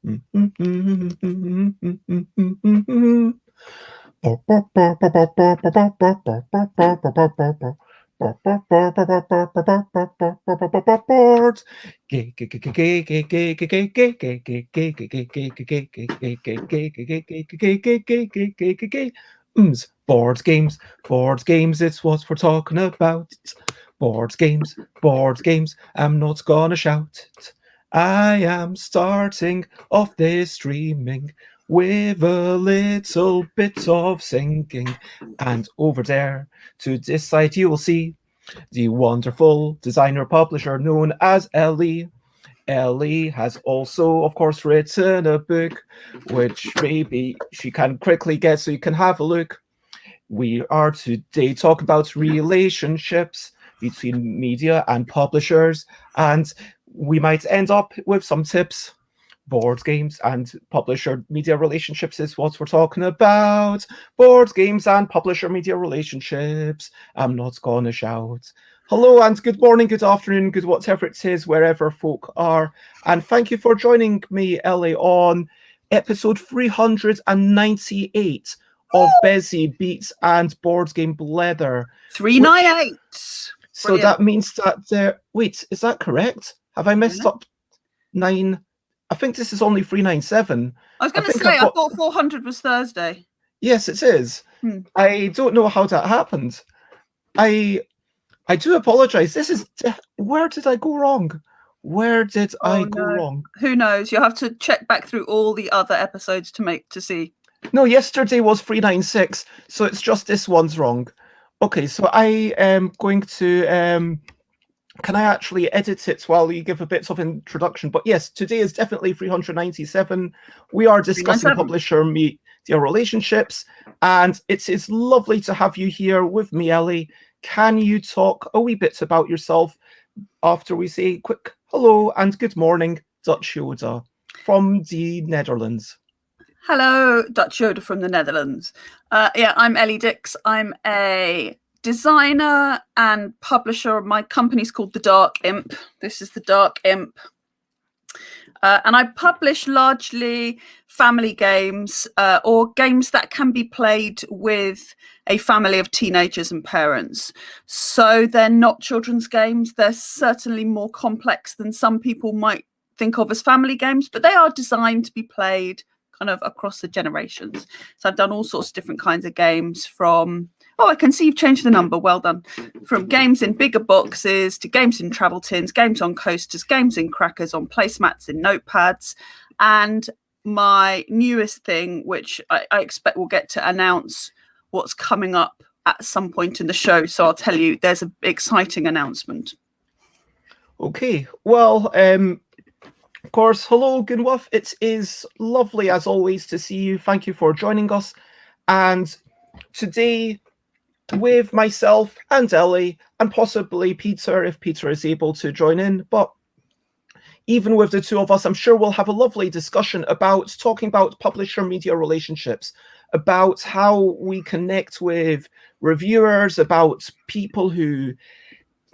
Board games, it's what we're talking about. Board games, I'm not gonna shout it. I am starting off this streaming with a little bit of singing. And over there to this side, you will see the wonderful designer publisher known as Ellie. Ellie has also, of course, written a book, which maybe she can quickly get so you can have a look. We are today talking about relationships between media and publishers, and we might end up with some tips. Board games and publisher media relationships is what we're talking about. Board games and publisher media relationships. I'm not gonna shout. Hello and good morning, good afternoon, good whatever it is, wherever folk are. And thank you for joining me, Ellie, on episode 398 of Busy Beats and Board Game Blether. 398. So that means that wait, is that correct? Have I messed up 9? I think this is only 397. I was going to say, I thought 400 was Thursday. Yes, it is. I don't know how that happened. I do apologize. Where did I go wrong? Where did I go wrong? Who knows? You'll have to check back through all the other episodes to see. No, yesterday was 396, so it's just this one's wrong. Okay, so I am going to can I actually edit it while you give a bit of introduction? But yes, today is definitely 397. We are discussing publisher media relationships, and it is lovely to have you here with me, Ellie. Can you talk a wee bit about yourself after we say a quick hello and good morning, Dutch Yoda from the Netherlands? Hello, Dutch Yoda from the Netherlands. Yeah, I'm Ellie Dix. I'm a designer and publisher. My company's called the Dark Imp. This is the Dark Imp. And I publish largely family games or games that can be played with a family of teenagers and parents. So they're not children's games. They're certainly more complex than some people might think of as family games, but they are designed to be played kind of across the generations. So I've done all sorts of different kinds of games from, I can see you've changed the number, well done. From games in bigger boxes to games in travel tins, games on coasters, games in crackers, on placemats, in notepads. And my newest thing, which I expect we'll get to announce what's coming up at some point in the show. So I'll tell you, there's an exciting announcement. Okay, well, of course, hello, Gunwuff. It is lovely, as always, to see you. Thank you for joining us. And today, with myself and Ellie, and possibly Peter, if Peter is able to join in. But even with the two of us, I'm sure we'll have a lovely discussion about talking about publisher media relationships, about how we connect with reviewers, about people who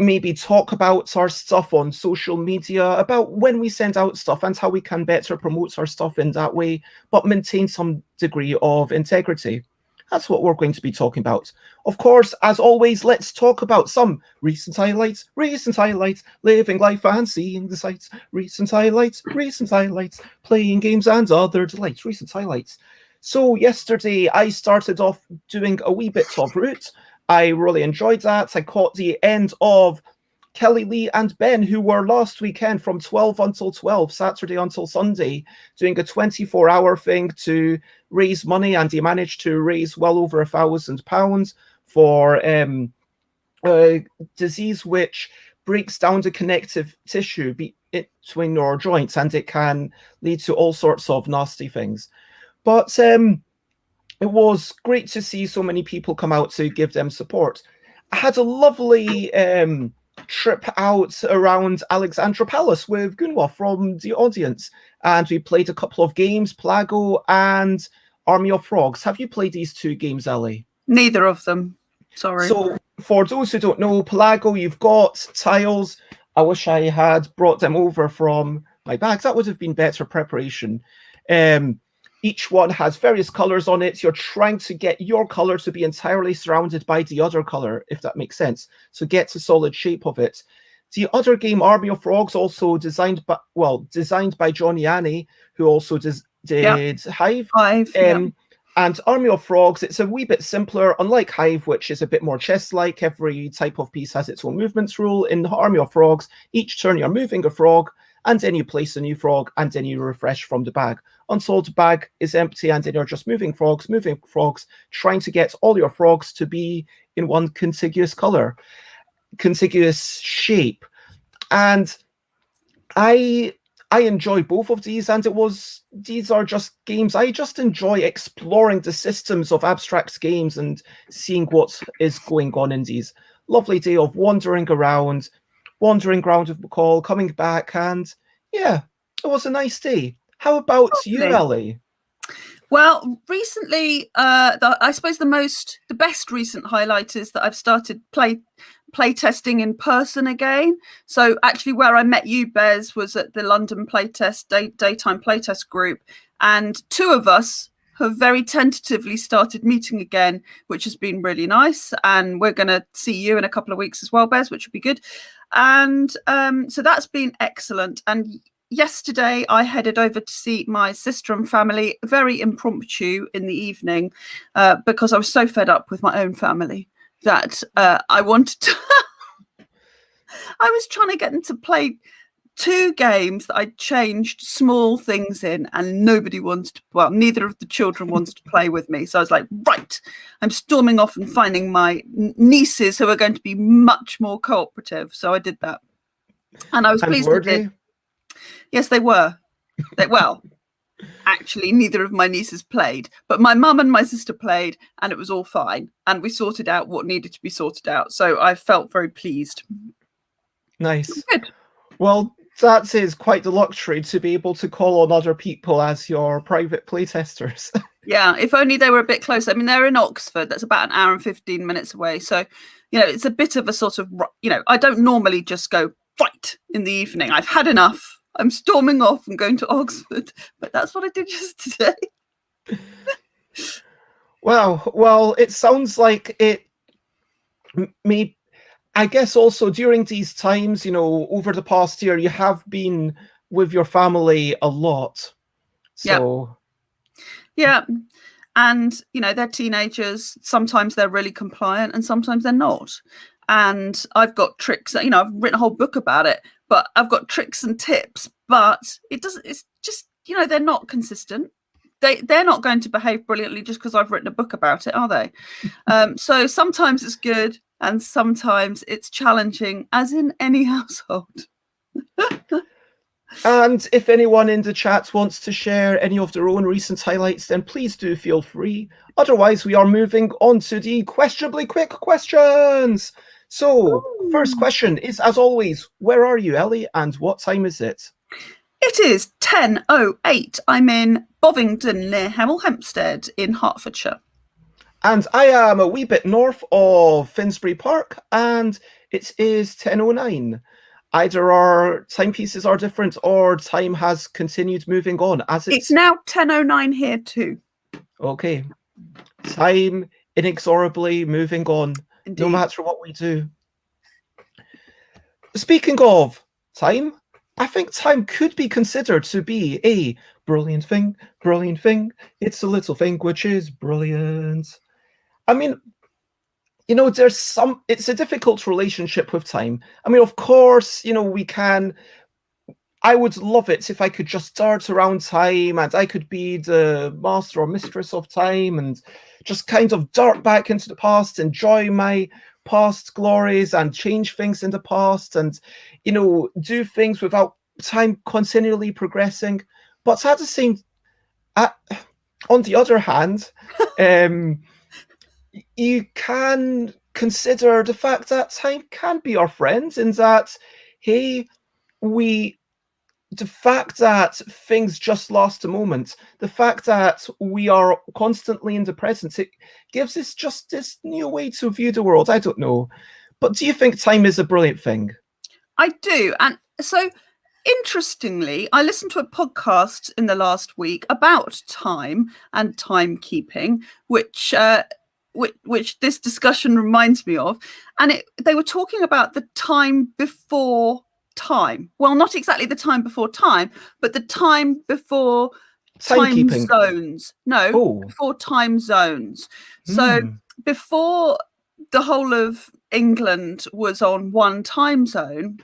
maybe talk about our stuff on social media, about when we send out stuff and how we can better promote our stuff in that way, but maintain some degree of integrity. That's what we're going to be talking about. Of course, as always, let's talk about some recent highlights, living life and seeing the sights, recent highlights, playing games and other delights, recent highlights. So yesterday, I started off doing a wee bit of Root. I really enjoyed that. I caught the end of Kelly Lee and Ben, who were last weekend from 12 until 12, Saturday until Sunday, doing a 24-hour thing to raise money, and they managed to raise well over £1,000 for a disease which breaks down the connective tissue between your joints, and it can lead to all sorts of nasty things. But it was great to see so many people come out to give them support. I had a lovely trip out around Alexandra Palace with Gunwa from the audience, and we played a couple of games, Plago and Army of Frogs. Have you played these two games, Ellie? Neither of them, sorry. So for those who don't know, Plago, you've got tiles. I wish I had brought them over from my bags. That would have been better preparation. Each one has various colors on it. You're trying to get your color to be entirely surrounded by the other color, if that makes sense. So get a solid shape of it. The other game, Army of Frogs, also designed by Johnny Annie, who also did Hive. And Army of Frogs, it's a wee bit simpler, unlike Hive, which is a bit more chess-like. Every type of piece has its own movements rule. In Army of Frogs, each turn you're moving a frog, and then you place a new frog, and then you refresh from the bag until the bag is empty, and then you're just moving frogs, trying to get all your frogs to be in one contiguous color, contiguous shape. And I enjoy both of these, and these are just games. I just enjoy exploring the systems of abstract games and seeing what is going on in these. Lovely day of wandering around with McCall, coming back, and yeah, it was a nice day. How about you, Ellie? Well, recently, I suppose the best recent highlight is that I've started play testing in person again. So actually where I met you, Bez, was at the London daytime playtest group, and two of us have very tentatively started meeting again, which has been really nice. And we're going to see you in a couple of weeks as well, Bez, which would be good. And so that's been excellent. And yesterday I headed over to see my sister and family, very impromptu in the evening, because I was so fed up with my own family that I wanted to I was trying to get them to play 2 games that I'd changed small things in, and nobody wanted to, well, neither of the children wanted to play with me. So I was like, right, I'm storming off and finding my nieces who are going to be much more cooperative. So I did that. And I was pleased I did. Yes, they were. Well, actually, neither of my nieces played, but my mum and my sister played, and it was all fine. And we sorted out what needed to be sorted out. So I felt very pleased. Nice. Good. Well, that is quite the luxury to be able to call on other people as your private playtesters. Yeah, if only they were a bit closer. I mean, they're in Oxford. That's about an hour and 15 minutes away. So, you know, it's a bit of a sort of, you know, I don't normally just go fight in the evening. I've had enough. I'm storming off and going to Oxford. But that's what I did yesterday. Well, it sounds like it may, I guess also during these times, you know, over the past year, you have been with your family a lot. So yeah. And, you know, they're teenagers. Sometimes they're really compliant and sometimes they're not. And I've got tricks, you know, I've written a whole book about it, but I've got tricks and tips, but it's just, you know, they're not consistent. They're not going to behave brilliantly just because I've written a book about it, are they? So sometimes it's good and sometimes it's challenging, as in any household. And if anyone in the chat wants to share any of their own recent highlights, then please do feel free. Otherwise, we are moving on to the questionably quick questions. So, first question is, as always, where are you, Ellie, and what time is it? It is 10:08. I'm in Bovingdon near Hemel Hempstead in Hertfordshire. And I am a wee bit north of Finsbury Park, and it is 10:09. Either our timepieces are different or time has continued moving on as it's now 10:09 here too. Okay. Time inexorably moving on. Indeed. No matter what we do. Speaking of time, I think time could be considered to be a brilliant thing. It's a little thing which is brilliant. I mean, you know, it's a difficult relationship with time. I mean, of course, you know, I would love it if I could just dart around time and I could be the master or mistress of time and just kind of dart back into the past, enjoy my past glories and change things in the past and, you know, do things without time continually progressing. But at the same, on the other hand, you can consider the fact that time can be our friend in that, hey, the fact that things just last a moment, the fact that we are constantly in the present, it gives us just this new way to view the world. I don't know. But do you think time is a brilliant thing? I do. And so interestingly, I listened to a podcast in the last week about time and timekeeping, which this discussion reminds me of, and they were talking about the time before time. Well, not exactly the time before time, but the time before time zones. No, before time zones. So before the whole of England was on one time zone,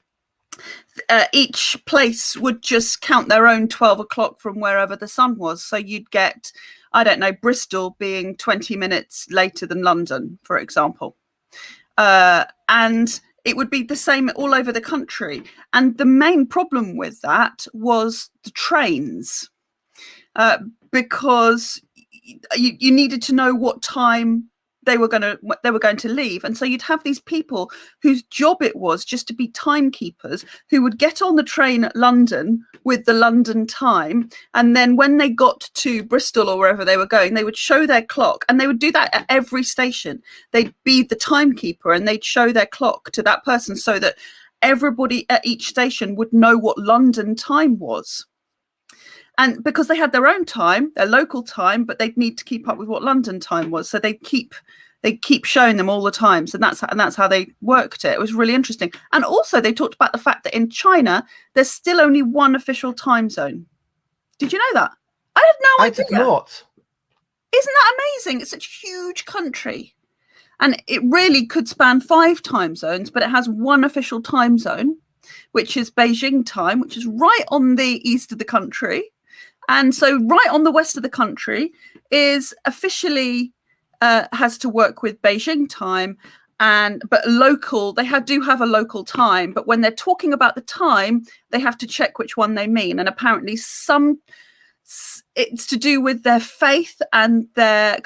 each place would just count their own 12 o'clock from wherever the sun was. So you'd get, I don't know, Bristol being 20 minutes later than London, for example. And it would be the same all over the country. And the main problem with that was the trains, because you needed to know what time they were going to leave. And so you'd have these people whose job it was just to be timekeepers, who would get on the train at London with the London time, and then when they got to Bristol or wherever they were going, they would show their clock, and they would do that at every station. They'd be the timekeeper and they'd show their clock to that person so that everybody at each station would know what London time was. And because they had their own time, their local time, but they'd need to keep up with what London time was. So they'd keep showing them all the times, and that's how they worked it. It was really interesting. And also they talked about the fact that in China, there's still only one official time zone. Did you know that? I had no idea. I did not. Isn't that amazing? It's such a huge country. And it really could span 5 time zones, but it has one official time zone, which is Beijing time, which is right on the east of the country. And so right on the west of the country is officially has to work with Beijing time, but local, they do have a local time, but when they're talking about the time, they have to check which one they mean. And apparently it's to do with their faith and their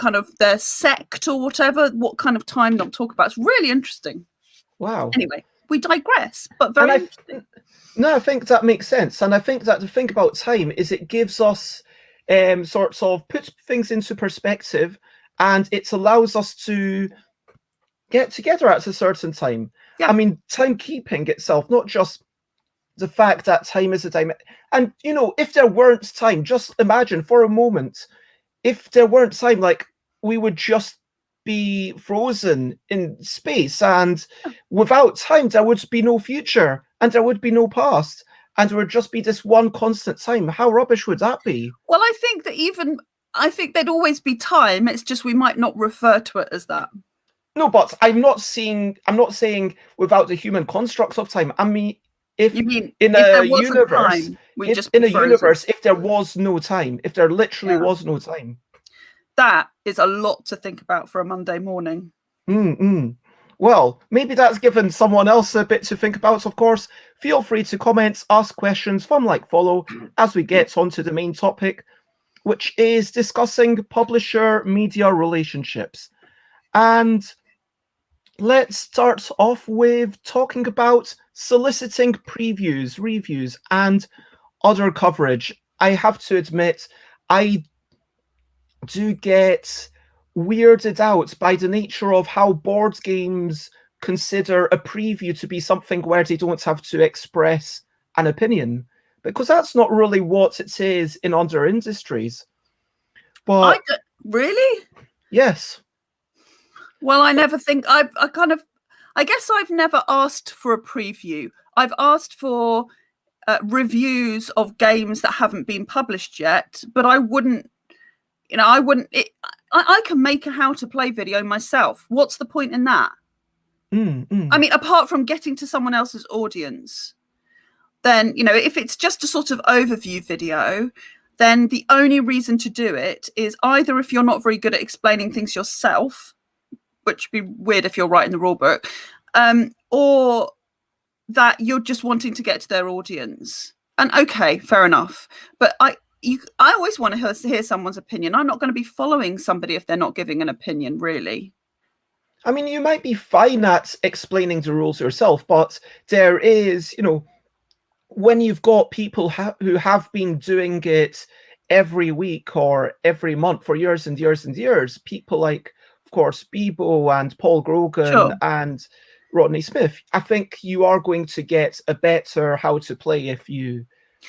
sect or whatever, what kind of time they'll talk about. It's really interesting. Wow. Anyway, we digress, but very interesting. No, I think that makes sense. And I think that the thing about time is it gives us sorts of puts things into perspective, and it allows us to get together at a certain time. Yeah. I mean, timekeeping itself, not just the fact that time is a time. And, you know, if there weren't time, just imagine for a moment, if there weren't time, like we would just be frozen in space, and without time there would be no future and there would be no past, and there would just be this one constant time. How rubbish would that be? Well, I think there'd always be time, it's just we might not refer to it as that. No, but I'm not saying without the human constructs of time. I mean, if in a universe, if there was no time, if there literally was no time. That is a lot to think about for a Monday morning. Well, maybe that's given someone else a bit to think about, of course. Feel free to comment, ask questions, follow as we get onto the main topic, which is discussing publisher-media relationships. And let's start off with talking about soliciting previews, reviews, and other coverage. I have to admit, I do get weirded out by the nature of how board games consider a preview to be something where they don't have to express an opinion, because that's not really what it is in other industries. But really? Yes. Well, I never think I guess I've never asked for a preview. I've asked for reviews of games that haven't been published yet, but I wouldn't. I can make a how to play video myself. What's the point in that? I mean, apart from getting to someone else's audience, then, if it's just a sort of overview video, then the only reason to do it is either if you're not very good at explaining things yourself, which would be weird if you're writing the rule book, or that you're just wanting to get to their audience. And okay, fair enough. But I always want to hear someone's opinion. I'm not going to be following somebody if they're not giving an opinion, really. I mean, you might be fine at explaining the rules yourself, but there is, when you've got people who have been doing it every week or every month for years and years and years, people like, of course, Bebo and Paul Grogan and Rodney Smith, I think you are going to get a better how to play if you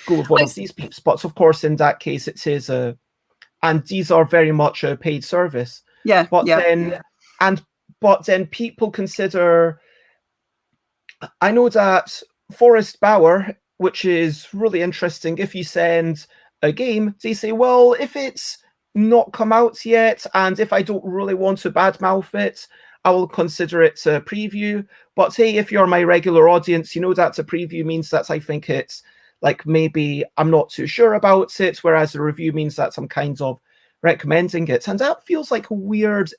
go with one of these peeps. But of course, in that case, it is and these are very much a paid service. Yeah. But then people consider. I know that Forest Bower, which is really interesting, if you send a game, they say, well, if it's not come out yet, and if I don't really want to badmouth it, I will consider it a preview. But hey, if you're my regular audience, you know that a preview means that I think it's like maybe I'm not too sure about it, whereas a review means that I'm kind of recommending it. And that feels like a weird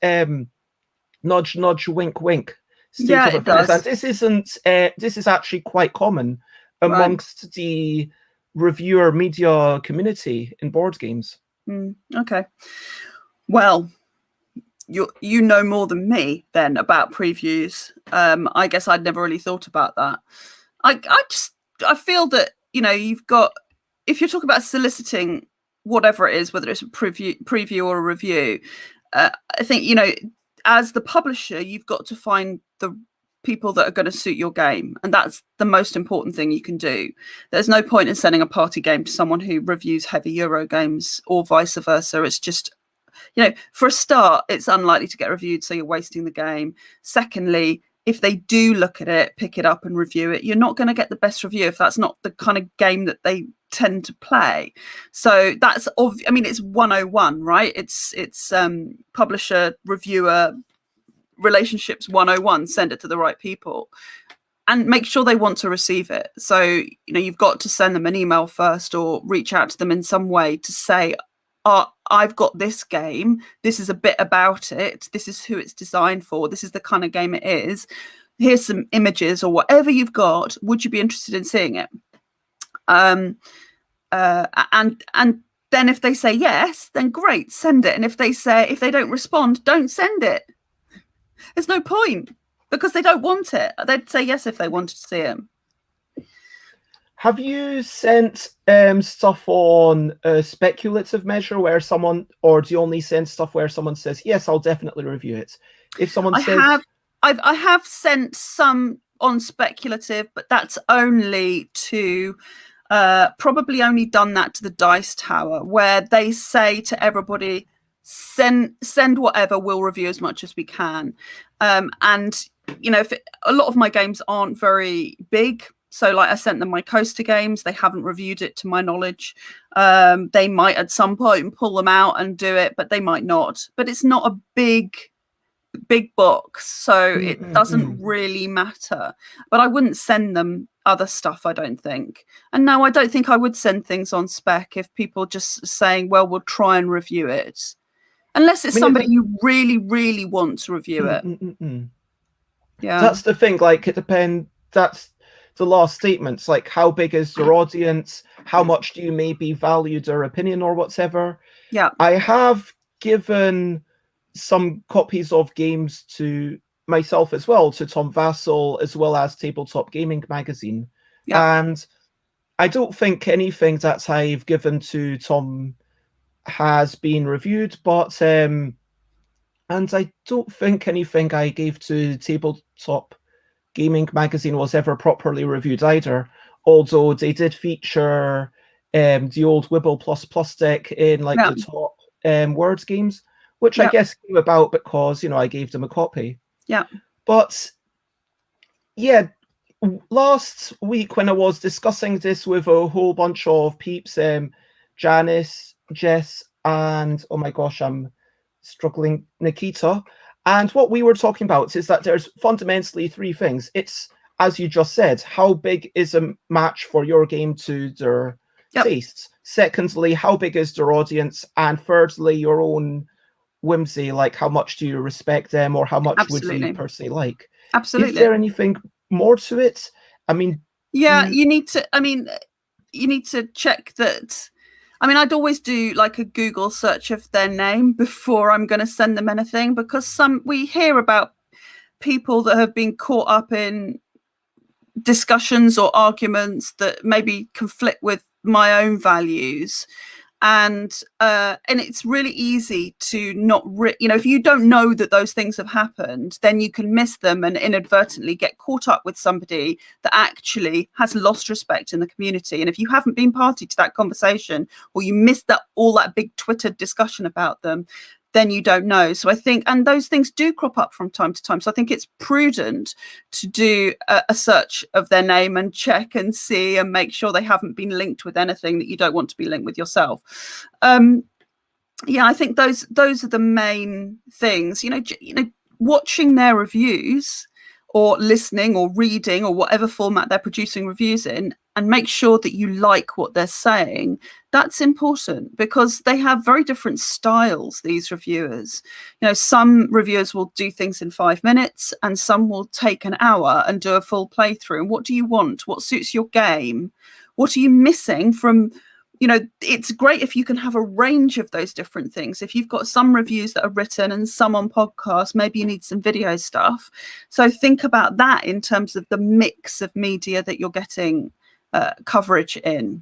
nudge, nudge, wink, wink state of affairs. And this isn't. This is actually quite common amongst the reviewer media community in board games. Okay. Well, you know more than me then about previews. I guess I'd never really thought about that. I feel that, you know, you've got, if you're talking about soliciting whatever it is, whether it's a preview or a review, I think, you know, as the publisher, you've got to find the people that are going to suit your game, and that's the most important thing you can do. There's no point in sending a party game to someone who reviews heavy Euro games or vice versa. It's just, you know, for a start, it's unlikely to get reviewed, so you're wasting the game. Secondly, if they do look at it, pick it up and review it, you're not going to get the best review if that's not the kind of game that they tend to play. So that's I mean, it's 101, right? It's publisher reviewer relationships 101. Send it to the right people and make sure they want to receive it. So, you know, you've got to send them an email first or reach out to them in some way to say, I've got this game, this is a bit about it, this is who it's designed for, this is the kind of game it is, here's some images or whatever you've got, would you be interested in seeing it? And then if they say yes, then great, send it. And if they don't respond, don't send it. There's no point, because they don't want it. They'd say yes if they wanted to see it. Have you sent stuff on a speculative measure where someone, or do you only send stuff where someone says, yes, I'll definitely review it? If someone I have sent some on speculative, but that's only to probably only done that to the Dice Tower, where they say to everybody, send whatever, we'll review as much as we can. And, you know, a lot of my games aren't very big. So like I sent them my Coaster games. They haven't reviewed it to my knowledge. They might at some point pull them out and do it, but they might not. But it's not a big box, so it doesn't really matter. But I wouldn't send them other stuff, I don't think. And no, I don't think I would send things on spec if people just saying, well, we'll try and review it. Unless it's somebody you really, really want to review it. Yeah. That's the thing. Like, it depends. That's the last statements. Like, how big is your audience? How much do you maybe value their opinion or whatever? Yeah. I have given some copies of games to myself as well, to Tom Vassell, as well as Tabletop Gaming Magazine. Yeah. And I don't think anything that I've given to Tom has been reviewed, but and I don't think anything I gave to Tabletop Gaming Magazine was ever properly reviewed either, although they did feature the old Wibble++ deck in like the top Words games, which I guess came about because, you know, I gave them a copy. Yeah. But yeah, last week when I was discussing this with a whole bunch of peeps, Janice, Jess, and oh my gosh, I'm struggling, Nikita. And what we were talking about is that there's fundamentally three things. It's, as you just said, how big is a match for your game to their tastes? Secondly, how big is their audience? And thirdly, your own whimsy, like how much do you respect them, or how much would you personally like? Absolutely. Is there anything more to it? I mean, you need to check that. I mean, I'd always do like a Google search of their name before I'm going to send them anything, because we hear about people that have been caught up in discussions or arguments that maybe conflict with my own values. and it's really easy to not if you don't know that those things have happened, then you can miss them and inadvertently get caught up with somebody that actually has lost respect in the community. And if you haven't been party to that conversation, or you missed all that big Twitter discussion about them, then you don't know. So I think, and those things do crop up from time to time. So I think it's prudent to do a search of their name and check and see and make sure they haven't been linked with anything that you don't want to be linked with yourself. Yeah, I think those are the main things. Watching their reviews, or listening or reading, or whatever format they're producing reviews in, and make sure that you like what they're saying. That's important, because they have very different styles, these reviewers. Some reviewers will do things in 5 minutes, and some will take an hour and do a full playthrough. And what do you want? What suits your game? What are you missing from... it's great if you can have a range of those different things. If you've got some reviews that are written and some on podcasts, maybe you need some video stuff. So think about that in terms of the mix of media that you're getting coverage in,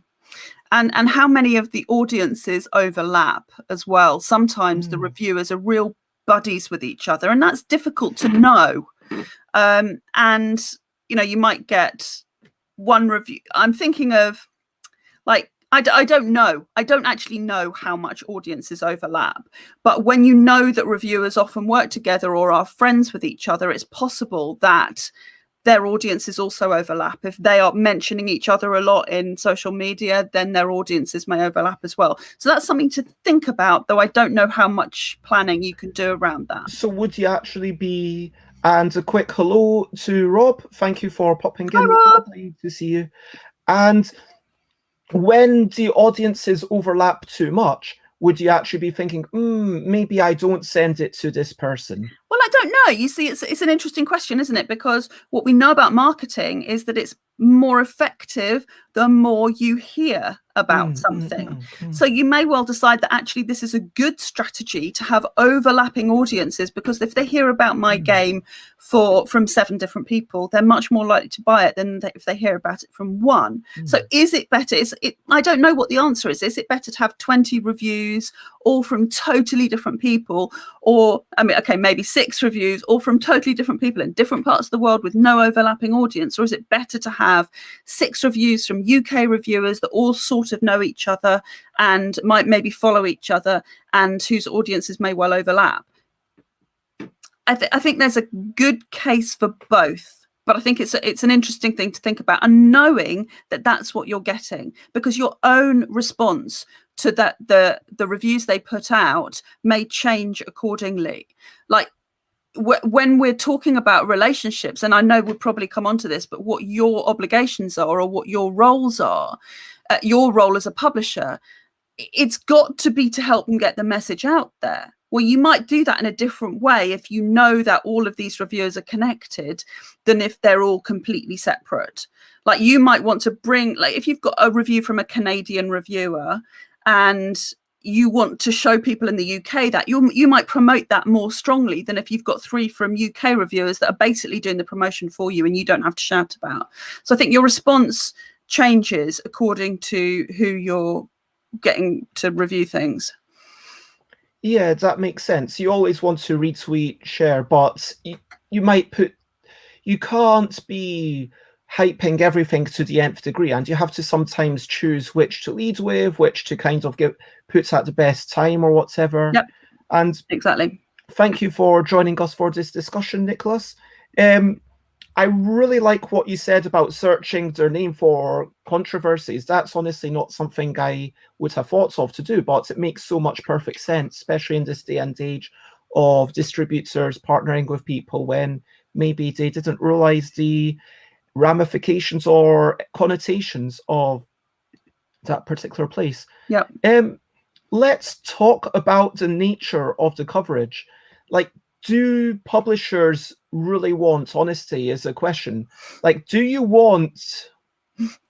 and how many of the audiences overlap as well. Sometimes the reviewers are real buddies with each other, and that's difficult to know. And you might get one review. I'm thinking of, like, I don't know. I don't actually know how much audiences overlap. But when you know that reviewers often work together or are friends with each other, it's possible that their audiences also overlap. If they are mentioning each other a lot in social media, then their audiences may overlap as well. So that's something to think about, though I don't know how much planning you can do around that. So would you actually be... And a quick hello to Rob. Thank you for popping in. Hi, Rob. Lovely to see you. And when the audiences overlap too much, would you actually be thinking, maybe I don't send it to this person? Well, I don't know. You see, it's an interesting question, isn't it? Because what we know about marketing is that it's more effective the more you hear about something. So you may well decide that actually this is a good strategy to have overlapping audiences, because if they hear about my game from 7 different people, they're much more likely to buy it than if they hear about it from one. So is it better? I don't know what the answer is. Is it better to have 20 reviews all from totally different people, or maybe 6 reviews all from totally different people in different parts of the world with no overlapping audience? Or is it better to have 6 reviews from UK reviewers that all sort of know each other and might maybe follow each other, and whose audiences may well overlap? I think there's a good case for both, but I think it's an interesting thing to think about, and knowing that that's what you're getting, because your own response to that, the reviews they put out, may change accordingly. Like, when we're talking about relationships, and I know we'll probably come onto this, but what your obligations are, or what your roles are, your role as a publisher, it's got to be to help them get the message out there. Well, you might do that in a different way if you know that all of these reviewers are connected than if they're all completely separate. Like, you might want to bring, like, if you've got a review from a Canadian reviewer and you want to show people in the UK that, you might promote that more strongly than if you've got 3 from UK reviewers that are basically doing the promotion for you and you don't have to shout about. So I think your response changes according to who you're getting to review things. Yeah, that makes sense. You always want to retweet, share, but you can't be hyping everything to the nth degree, and you have to sometimes choose which to lead with, which to kind of put at the best time or whatever. Yep. And exactly. Thank you for joining us for this discussion, Nicholas. I really like what you said about searching their name for controversies. That's honestly not something I would have thought of to do, but it makes so much perfect sense, especially in this day and age of distributors partnering with people when maybe they didn't realize the ramifications or connotations of that particular place. Yeah. Let's talk about the nature of the coverage. Like, do publishers really want honesty is a question. Like, do you want...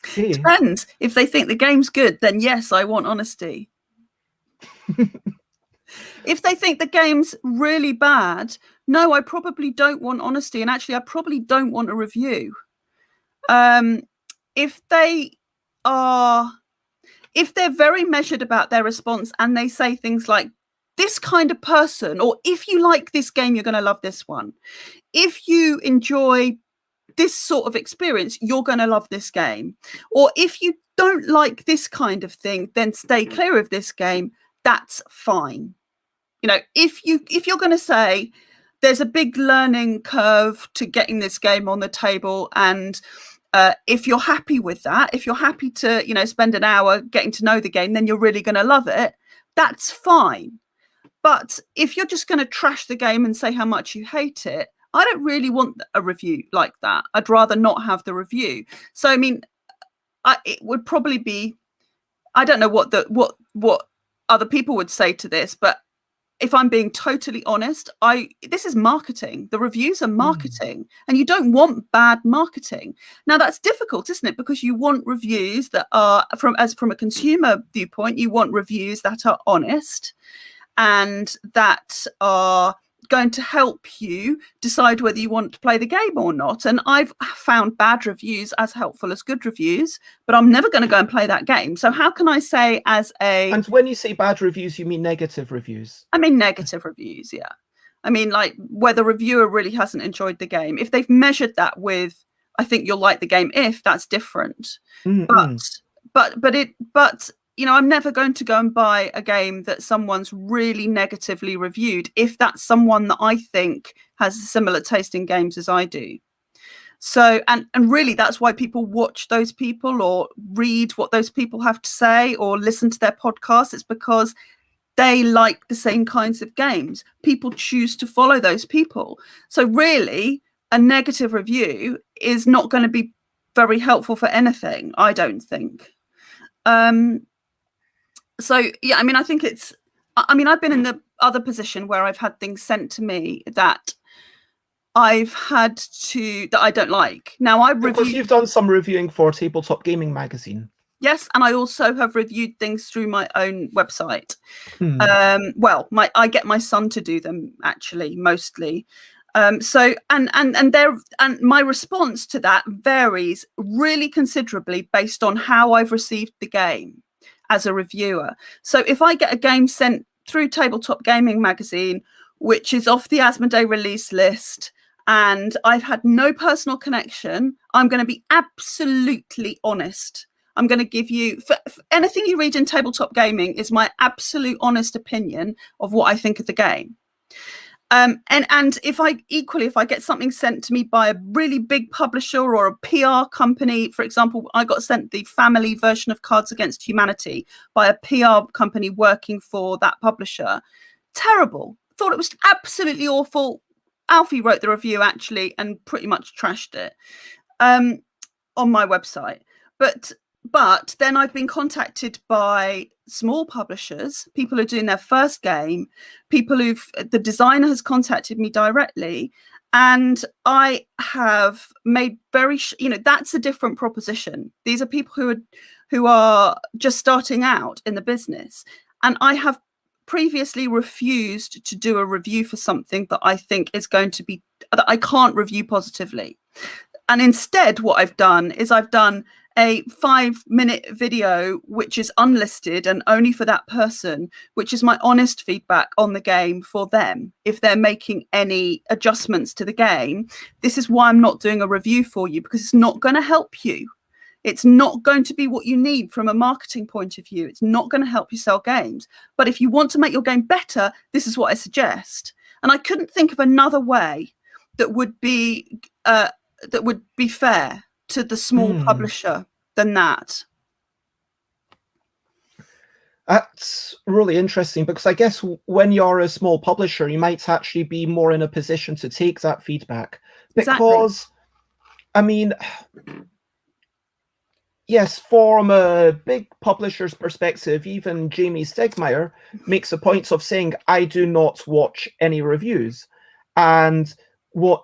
Hey. Depends. If they think the game's good, then yes, I want honesty. If they think the game's really bad, no, I probably don't want honesty. And actually, I probably don't want a review. If they are... if they're very measured about their response and they say things like, this kind of person, or if you like this game, you're going to love this one. If you enjoy this sort of experience, you're going to love this game. Or if you don't like this kind of thing, then stay clear of this game. That's fine. You know, if you're going to say there's a big learning curve to getting this game on the table, and if you're happy with that, if you're happy to, you know, spend an hour getting to know the game, then you're really going to love it. That's fine. But if you're just going to trash the game and say how much you hate it, I don't really want a review like that. I'd rather not have the review. So, I mean, it would probably be, I don't know what other people would say to this, but if I'm being totally honest, this is marketing. The reviews are marketing, and you don't want bad marketing. Now, that's difficult, isn't it? Because you want reviews that are, from a consumer viewpoint, you want reviews that are honest and that are going to help you decide whether you want to play the game or not. And I've found bad reviews as helpful as good reviews, but I'm never going to go and play that game. So how can I say And when you say bad reviews, you mean negative reviews? I mean negative reviews, yeah. I mean, like, where the reviewer really hasn't enjoyed the game. If they've measured that with, I think you'll like the game if, that's different. But you know, I'm never going to go and buy a game that someone's really negatively reviewed if that's someone that I think has a similar taste in games as I do. So, and really that's why people watch those people or read what those people have to say or listen to their podcasts. It's because they like the same kinds of games. People choose to follow those people. So really, a negative review is not going to be very helpful for anything, I don't think. So, yeah, I mean, I think I've been in the other position where I've had things sent to me that that I don't like. Now, Of course, you've done some reviewing for Tabletop Gaming Magazine. Yes, and I also have reviewed things through my own website. Well, I get my son to do them, actually, mostly. So my response to that varies really considerably based on how I've received the game as a reviewer. So if I get a game sent through Tabletop Gaming Magazine, which is off the Asmodee release list, and I've had no personal connection, I'm going to be absolutely honest. I'm going to give you, for anything you read in Tabletop Gaming is my absolute honest opinion of what I think of the game. And if I get something sent to me by a really big publisher or a PR company, for example, I got sent the family version of Cards Against Humanity by a PR company working for that publisher. Terrible. Thought it was absolutely awful. Alfie wrote the review, actually, and pretty much trashed it on my website. But then I've been contacted by small publishers, people who are doing their first game, the designer has contacted me directly, and I have made that's a different proposition. These are people who are just starting out in the business, and I have previously refused to do a review for something that I think is going to be, that I can't review positively. And instead what I've done is I've done a 5-minute video, which is unlisted and only for that person, which is my honest feedback on the game for them. If they're making any adjustments to the game, this is why I'm not doing a review for you, because it's not going to help you. It's not going to be what you need from a marketing point of view. It's not going to help you sell games. But if you want to make your game better, this is what I suggest. And I couldn't think of another way that would be fair to the small publisher than that. That's really interesting, because I guess when you're a small publisher, you might actually be more in a position to take that feedback. Because, exactly. I mean, yes, from a big publisher's perspective, even Jamie Stegmaier makes a point of saying, I do not watch any reviews. And what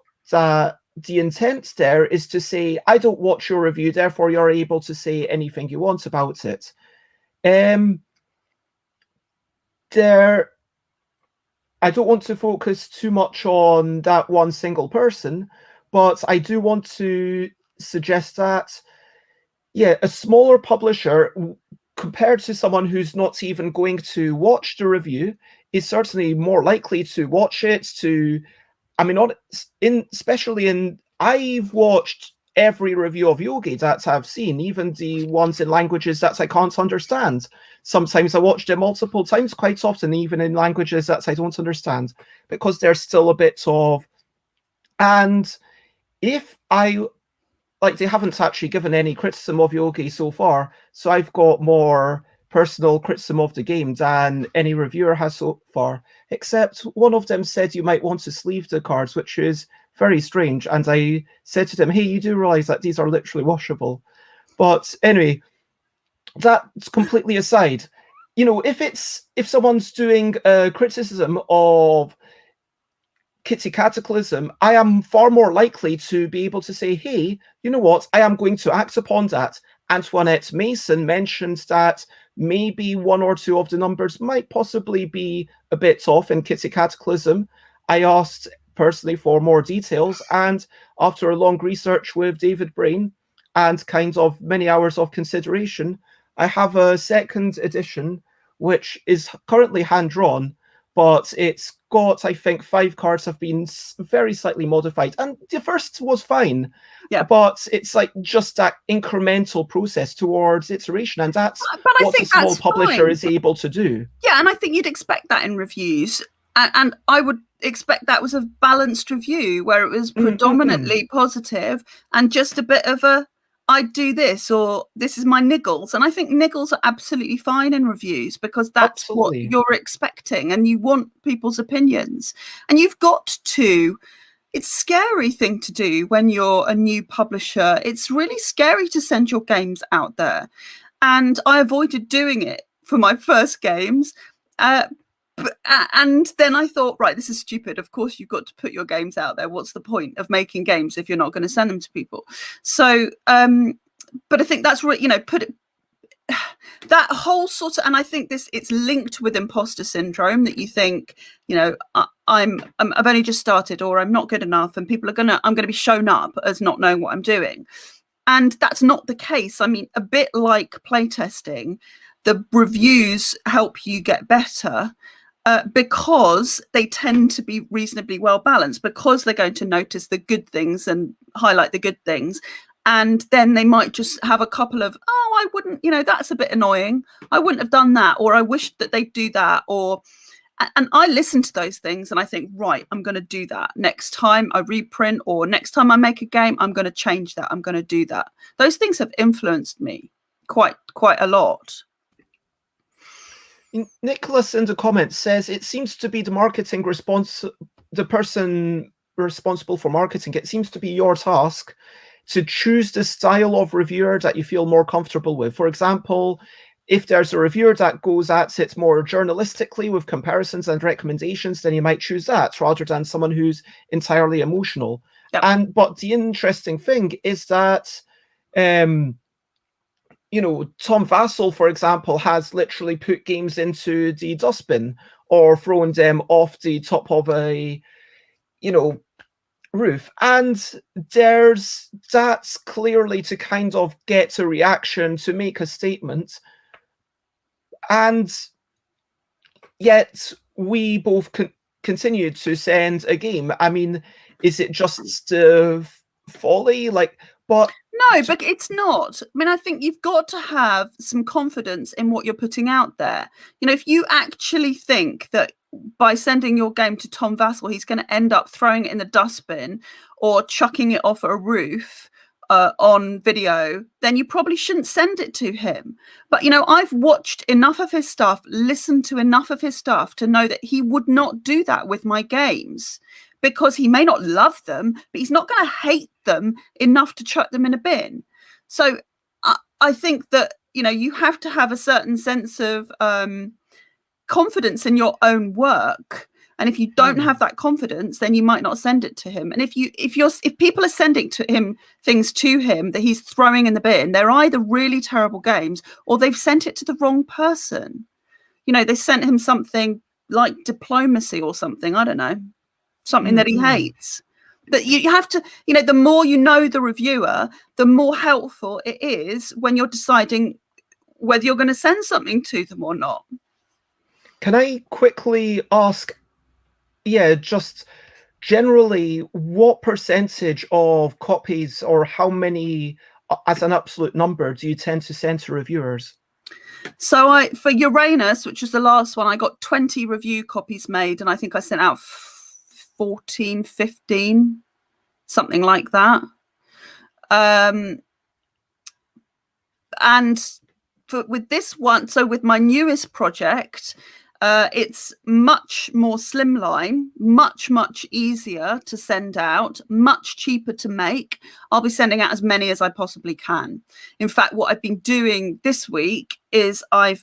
the intent there is to say, I don't watch your review, therefore you're able to say anything you want about it. I don't want to focus too much on that one single person, but I do want to suggest that, yeah, a smaller publisher compared to someone who's not even going to watch the review, is certainly more likely to watch it. Especially in, I've watched every review of Yogi that I've seen, even the ones in languages that I can't understand. Sometimes I watched it multiple times, quite often, even in languages that I don't understand, because there's still a bit of, and if I, like, they haven't actually given any criticism of Yogi so far, so I've got more personal criticism of the game than any reviewer has so far, except one of them said you might want to sleeve the cards, which is very strange. And I said to them, hey, you do realize that these are literally washable. But anyway, that's completely aside. If someone's doing a criticism of Kitty Cataclysm, I am far more likely to be able to say, hey, you know what, I am going to act upon that. Antoinette Mason mentioned that maybe one or two of the numbers might possibly be a bit off in Kitty Cataclysm. I asked personally for more details, and after a long research with David Brain and kind of many hours of consideration, I have a second edition, which is currently hand-drawn, but it's got, I think, 5 cards have been very slightly modified. And the first was fine, but it's like just that incremental process towards iteration, and that's what a small publisher is able to do. Yeah, and I think you'd expect that in reviews. And I would expect that was a balanced review where it was predominantly positive and just a bit of a, I do this, or this is my niggles. And I think niggles are absolutely fine in reviews, because that's what you're expecting and you want people's opinions. And you've got to, it's a scary thing to do when you're a new publisher. It's really scary to send your games out there. And I avoided doing it for my first games. And then I thought, right, this is stupid. Of course, you've got to put your games out there. What's the point of making games if you're not going to send them to people? So, but I think that's right. That whole sort of, and I think it's linked with imposter syndrome, that you think, I've only just started, or I'm not good enough, and I'm going to be shown up as not knowing what I'm doing. And that's not the case. I mean, a bit like playtesting, the reviews help you get better. Because they tend to be reasonably well balanced, because they're going to notice the good things and highlight the good things. And then they might just have a couple of, I wouldn't, that's a bit annoying. I wouldn't have done that, or I wish that they'd do that. And I listen to those things and I think, right, I'm going to do that. Next time I reprint, or next time I make a game, I'm going to change that. I'm going to do that. Those things have influenced me quite a lot. Nicholas in the comments says it seems to be the person responsible for marketing. It seems to be your task to choose the style of reviewer that you feel more comfortable with. For example, if there's a reviewer that goes at it more journalistically with comparisons and recommendations, then you might choose that rather than someone who's entirely emotional. Yep. But the interesting thing is that Tom Vassell, for example, has literally put games into the dustbin or thrown them off the top of a, roof. And that's clearly to kind of get a reaction, to make a statement. And yet we both continued to send a game. I mean, is it just folly? No, but it's not. I mean, I think you've got to have some confidence in what you're putting out there. If you actually think that by sending your game to Tom Vassell, he's going to end up throwing it in the dustbin or chucking it off a roof on video, then you probably shouldn't send it to him. But, I've watched enough of his stuff, listened to enough of his stuff to know that he would not do that with my games. Because he may not love them, but he's not going to hate them enough to chuck them in a bin. So I think that, you have to have a certain sense of confidence in your own work. And if you don't have that confidence, then you might not send it to him. And if people are sending things to him that he's throwing in the bin, they're either really terrible games or they've sent it to the wrong person. They sent him something like Diplomacy or something. I don't know. Something that he hates. But you have to, the more you know the reviewer, the more helpful it is when you're deciding whether you're going to send something to them or not. Can I quickly ask, just generally, what percentage of copies or how many, as an absolute number, do you tend to send to reviewers? So for Uranus, which was the last one, I got 20 review copies made, and I think I sent out 14, 15, something like that. And with this one, so with my newest project, it's much more slimline, much easier to send out, much cheaper to make. I'll be sending out as many as I possibly can. In fact, what I've been doing this week is I'm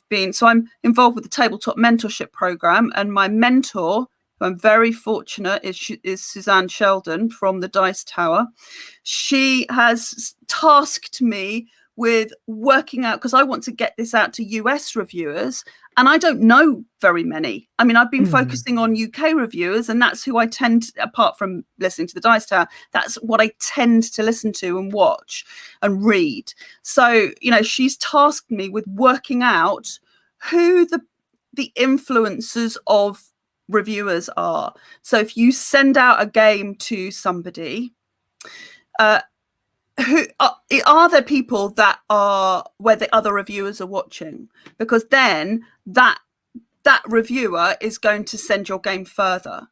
involved with the tabletop mentorship program, and my mentor, who I'm very fortunate, is Suzanne Sheldon from the Dice Tower. She has tasked me with working out, because I want to get this out to US reviewers, and I don't know very many. I mean, I've been focusing on UK reviewers, and that's who I tend, apart from listening to the Dice Tower, that's what I tend to listen to and watch and read. So, she's tasked me with working out who the influencers of reviewers are. So if you send out a game to somebody, who are there people that are where the other reviewers are watching? Because then that reviewer is going to send your game further.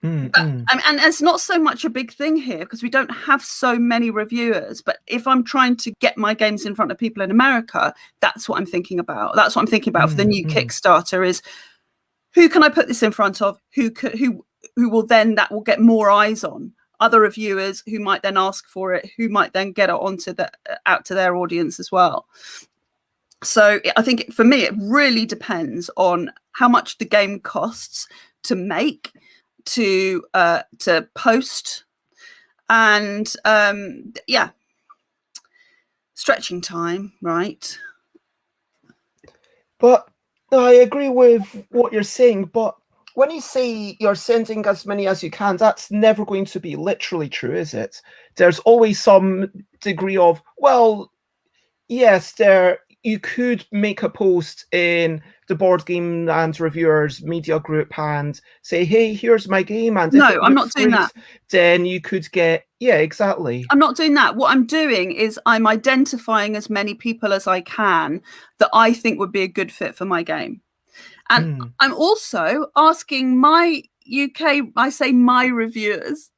And it's not so much a big thing here because we don't have so many reviewers. But if I'm trying to get my games in front of people in America, that's what I'm thinking about. That's what I'm thinking about for the new Kickstarter is, who can I put this in front of? Who will then, that will get more eyes on? Other reviewers who might then ask for it, who might then get it out to their audience as well. So I think for me, it really depends on how much the game costs to make, to post, and stretching time, right? But I agree with what you're saying, but when you say you're sending as many as you can, that's never going to be literally true, is it? There's always some degree of, well, yes, you could make a post in the Board Game and Reviewers media group and say, hey, here's my game. And no, I'm not doing that. Then you could get, exactly. I'm not doing that. What I'm doing is I'm identifying as many people as I can that I think would be a good fit for my game. And I'm also asking my UK, I say my reviewers,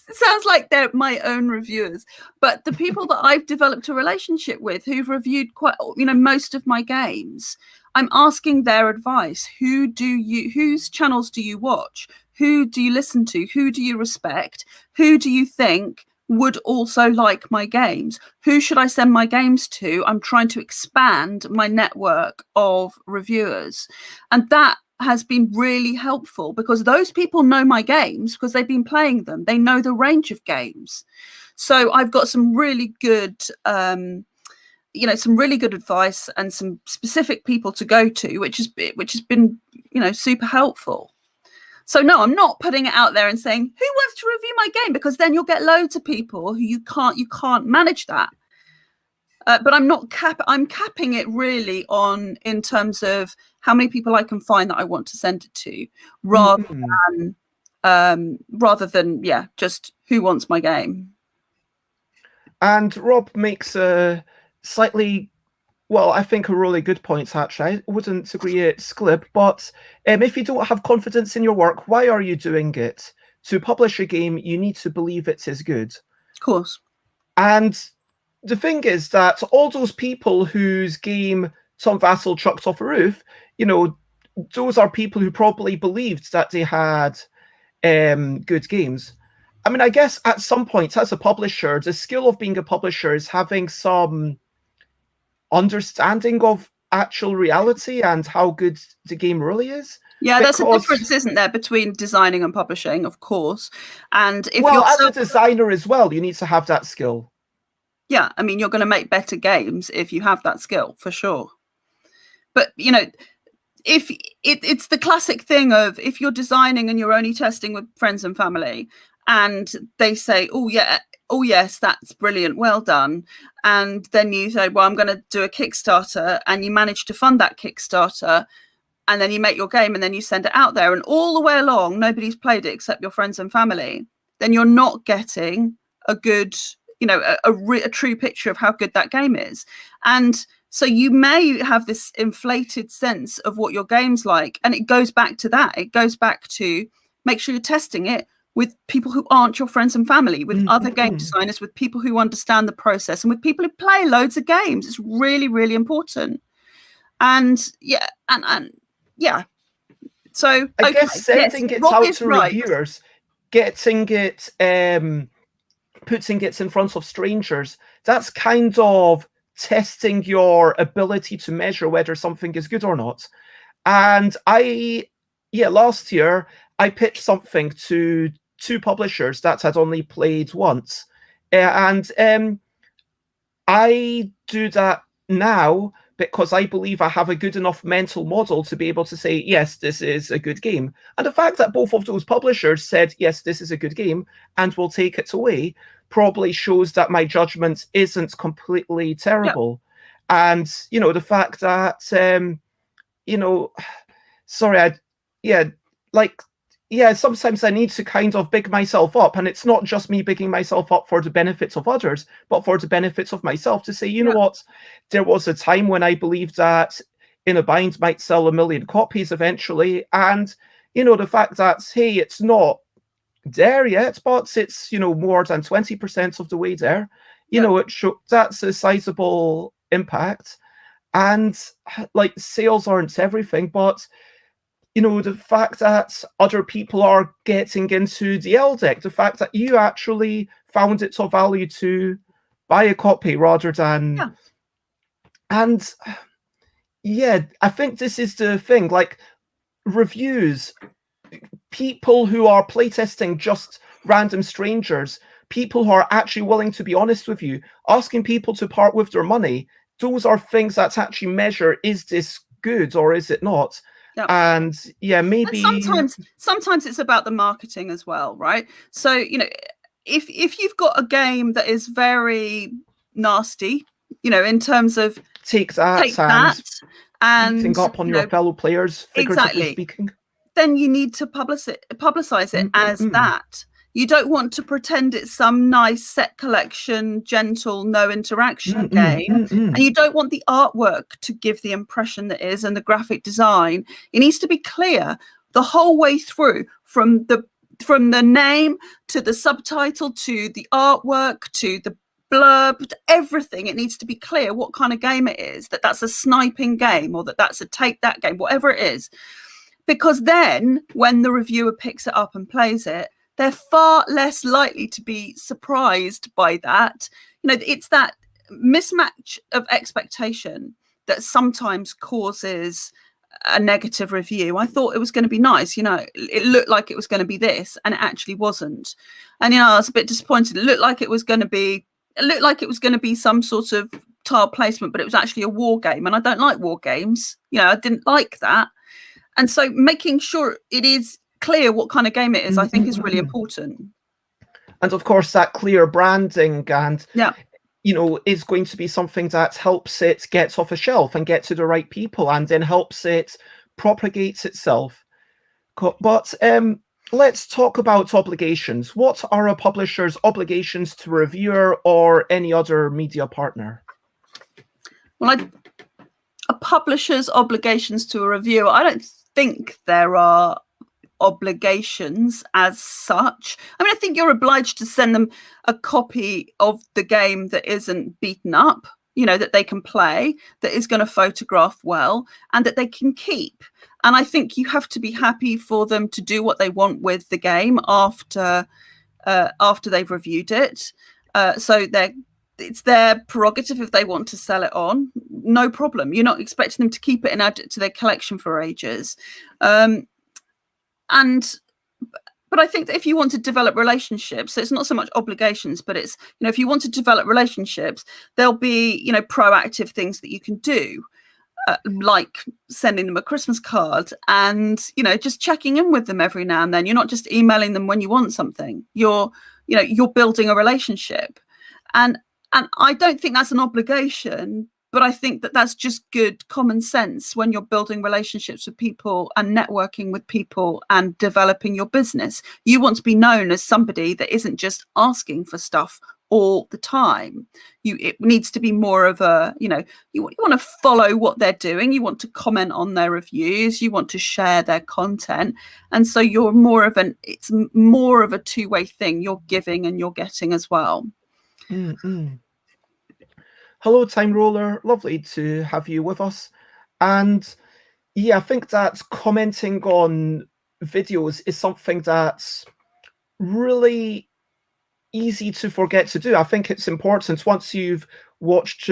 it sounds like they're my own reviewers, but the people that I've developed a relationship with who've reviewed most of my games, I'm asking their advice. Whose channels do you watch? Who do you listen to? Who do you respect? Who do you think would also like my games? Who should I send my games to? I'm trying to expand my network of reviewers. And that has been really helpful because those people know my games because they've been playing them. They know the range of games. So I've got some really good, some really good advice and some specific people to go to, which has been, super helpful. So no, I'm not putting it out there and saying, who wants to review my game? Because then you'll get loads of people who you can't manage that. But I'm capping it really in terms of how many people I can find that I want to send it to, rather than just who wants my game. And Rob makes a slightly, well, I think a really good point, actually. I wouldn't agree it's glib, but if you don't have confidence in your work, why are you doing it? To publish a game, you need to believe it is good. Of course. And the thing is that all those people whose game Tom Vassal chucked off a roof, those are people who probably believed that they had good games. I mean, I guess at some point as a publisher, the skill of being a publisher is having some understanding of actual reality and how good the game really is. Yeah, there's a difference, isn't there, between designing and publishing, of course. And if as a designer as well, you need to have that skill. Yeah, I mean, you're going to make better games if you have that skill, for sure. But, if it's the classic thing of if you're designing and you're only testing with friends and family and they say, oh, yeah, oh yes, that's brilliant, well done. And then you say, well, I'm going to do a Kickstarter, and you manage to fund that Kickstarter, and then you make your game, and then you send it out there, and all the way along nobody's played it except your friends and family. Then you're not getting a good, you know, a true picture of how good that game is. And so you may have this inflated sense of what your game's like, and it goes back to that. It goes back to make sure you're testing it with people who aren't your friends and family, with other game designers, with people who understand the process, and with people who play loads of games. It's really, really important. And yeah, and yeah. So I guess sending it out to reviewers, getting it, putting it in front of strangers, that's kind of testing your ability to measure whether something is good or not. And last year I pitched something to 2 publishers that had only played once, and I do that now because I believe I have a good enough mental model to be able to say, yes, this is a good game. And the fact that both of those publishers said, yes, this is a good game and will take it away, probably shows that my judgment isn't completely terrible. Yeah. And, you know, the fact that, you know, sometimes I need to kind of big myself up, and it's not just me bigging myself up for the benefits of others, but for the benefits of myself, to say, you know what, there was a time when I believed that In a Bind might sell 1 million copies eventually, and, you know, the fact that, hey, it's not there yet, but it's, you know, more than 20% of the way there, you know, that's a sizable impact. And like, sales aren't everything, but, you know, the fact that other people are getting into the L deck, the fact that you actually found it of value to buy a copy rather than, and yeah, I think this is the thing, like, reviews, people who are playtesting just random strangers, people who are actually willing to be honest with you, asking people to part with their money, those are things that actually measure, is this good or is it not? Yep. And yeah, maybe and sometimes it's about the marketing as well, right? So, you know, if you've got a game that is very nasty, you know, in terms of take that and beating up on your fellow players, figuratively speaking, then you need to publicize it as that. You don't want to pretend it's some nice set collection, gentle, no interaction game. And you don't want the artwork to give the impression that is, and the graphic design. It needs to be clear the whole way through, from the name to the subtitle to the artwork to the blurb, to everything. It needs to be clear what kind of game it is, that that's a sniping game, or that that's a take that game, whatever it is. Because then when the reviewer picks it up and plays it, they're far less likely to be surprised by that. You know, it's that mismatch of expectation that sometimes causes a negative review. I thought it was going to be nice, you know, it looked like it was going to be this, and it actually wasn't. And, you know, I was a bit disappointed. It looked like it was going to be some sort of tile placement, but it was actually a war game, and I don't like war games. You know, I didn't like that. And so making sure it is clear what kind of game it is, I think, is really important. And of course, that clear branding and, you know, is going to be something that helps it get off a shelf and get to the right people, and then helps it propagate itself. But let's talk about obligations. What are a publisher's obligations to a reviewer or any other media partner? Well, a publisher's obligations to a reviewer, I don't think there are obligations as such. I mean, I think you're obliged to send them a copy of the game that isn't beaten up, you know, that they can play, that is going to photograph well, and that they can keep. And I think you have to be happy for them to do what they want with the game after they've reviewed it. So it's their prerogative if they want to sell it on, no problem. You're not expecting them to keep it and add it to their collection for ages. But I think that if you want to develop relationships, so it's not so much obligations, but it's, you know, if you want to develop relationships, there'll be, you know, proactive things that you can do, like sending them a Christmas card and, you know, just checking in with them every now and then. You're not just emailing them when you want something. You're you're building a relationship. And I don't think that's an obligation, but I think that that's just good common sense when you're building relationships with people and networking with people and developing your business. You want to be known as somebody that isn't just asking for stuff all the time. It needs to be more of a, you want to follow what they're doing. You want to comment on their reviews. You want to share their content. And so it's more of a two-way thing. You're giving and you're getting as well. Hello, Time Roller. Lovely to have you with us. And yeah, I think that commenting on videos is something that's really easy to forget to do. I think it's important once you've watched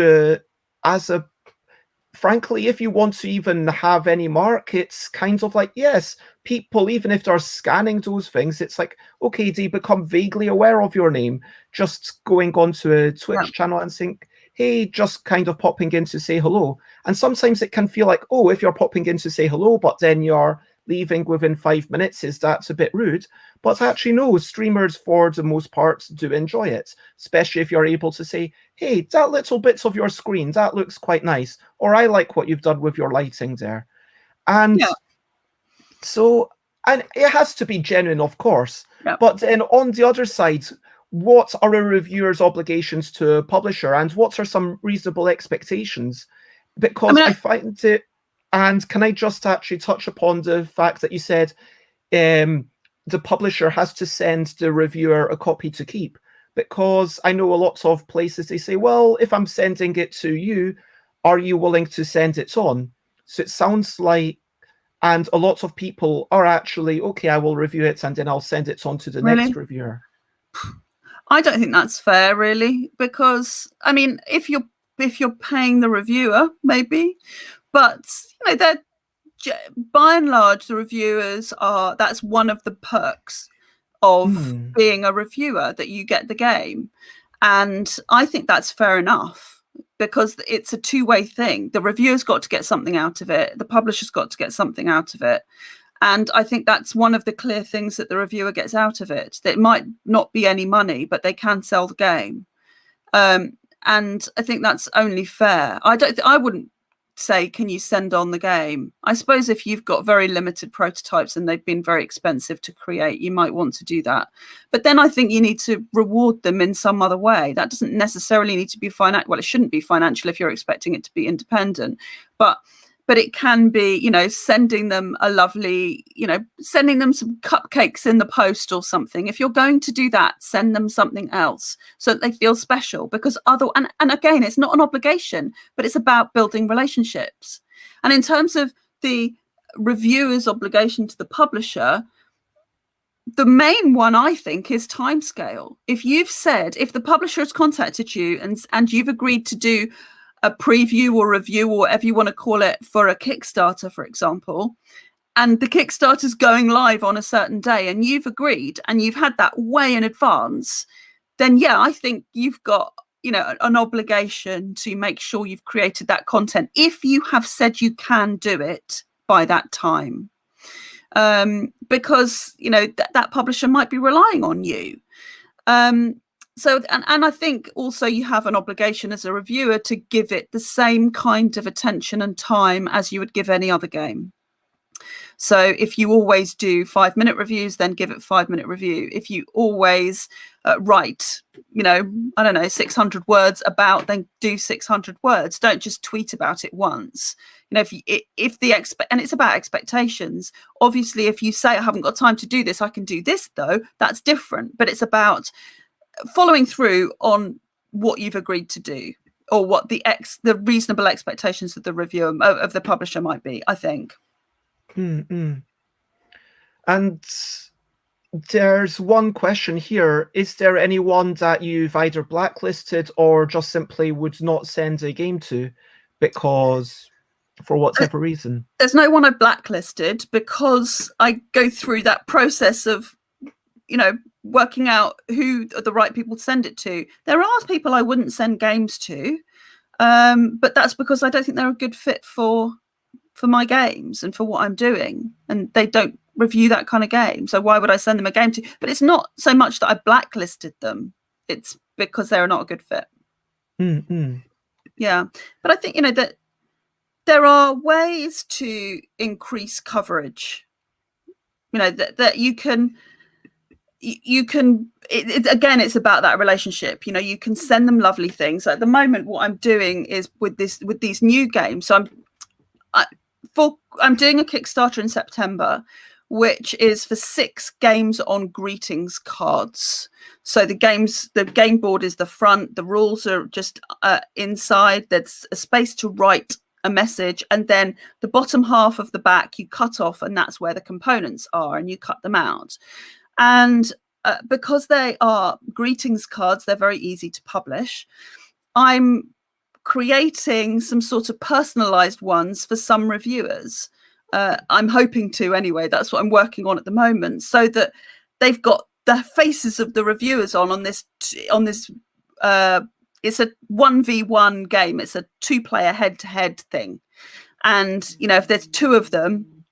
frankly, if you want to even have any mark, it's kind of like, yes, people, even if they're scanning those things, it's like, okay, they become vaguely aware of your name. Just going onto a Twitch channel and saying, hey, just kind of popping in to say hello. And sometimes it can feel like, oh, if you're popping in to say hello, but then you're leaving within 5 minutes, that's a bit rude. But actually, no, streamers for the most part do enjoy it, especially if you're able to say, hey, that little bits of your screen, that looks quite nice, or I like what you've done with your lighting there. And so, and it has to be genuine, of course. But then on the other side, what are a reviewer's obligations to a publisher, and what are some reasonable expectations? Because I find it, and can I just actually touch upon the fact that you said the publisher has to send the reviewer a copy to keep? Because I know a lot of places, they say, well, if I'm sending it to you, are you willing to send it on? So it sounds like, and a lot of people are actually, okay, I will review it and then I'll send it on to the next reviewer. I don't think that's fair, really, because I mean, if you're paying the reviewer, maybe, but they're by and large, the reviewers that's one of the perks of being a reviewer, that you get the game. And I think that's fair enough, because it's a two-way thing. The reviewer's got to get something out of it. The publisher's got to get something out of it. And I think that's one of the clear things that the reviewer gets out of it. That it might not be any money, but they can sell the game. And I think that's only fair. I wouldn't say, can you send on the game? I suppose if you've got very limited prototypes and they've been very expensive to create, you might want to do that. But then I think you need to reward them in some other way. That doesn't necessarily need to be financial. Well, it shouldn't be financial if you're expecting it to be independent. But it can be, sending them a lovely, sending them some cupcakes in the post or something. If you're going to do that, send them something else so that they feel special. Because and again, it's not an obligation, but it's about building relationships. And in terms of the reviewer's obligation to the publisher, the main one, I think, is timescale. If the publisher has contacted you and you've agreed to do a preview or review or whatever you want to call it for a Kickstarter, for example, and the Kickstarter's going live on a certain day and you've agreed and you've had that way in advance, then I think you've got an obligation to make sure you've created that content if you have said you can do it by that time, because that publisher might be relying on you. So, and I think also you have an obligation as a reviewer to give it the same kind of attention and time as you would give any other game. So if you always do 5-minute reviews, then give it 5-minute review. If you always write, 600 words about, then do 600 words. Don't just tweet about it once. And it's about expectations. Obviously, if you say, I haven't got time to do this, I can do this though, that's different. But it's about following through on what you've agreed to do, or what the reasonable expectations of the reviewer of the publisher might be, I think. And there's one question here. Is there anyone that you've either blacklisted or just simply would not send a game to because for whatever reason? There's no one I've blacklisted, because I go through that process of working out who are the right people to send it to. There are people I wouldn't send games to, but that's because I don't think they're a good fit for my games and for what I'm doing, and they don't review that kind of game. So why would I send them a game to? But it's not so much that I blacklisted them. It's because they're not a good fit. Yeah. But I think, you know, that there are ways to increase coverage, you know, that you can again, it's about that relationship. You know, you can send them lovely things. At the moment, what I'm doing is with these new games. So I'm doing a Kickstarter in September, which is for 6 games on greetings cards. So the game board is the front, the rules are just inside. There's a space to write a message, and then the bottom half of the back you cut off, and that's where the components are, and you cut them out. And because they are greetings cards, they're very easy to publish. I'm creating some sort of personalized ones for some reviewers. I'm hoping to, anyway. That's what I'm working on at the moment, so that they've got the faces of the reviewers on this. It's a 1v1 game. It's a 2-player head-to-head thing, and you know, if there's 2 of them.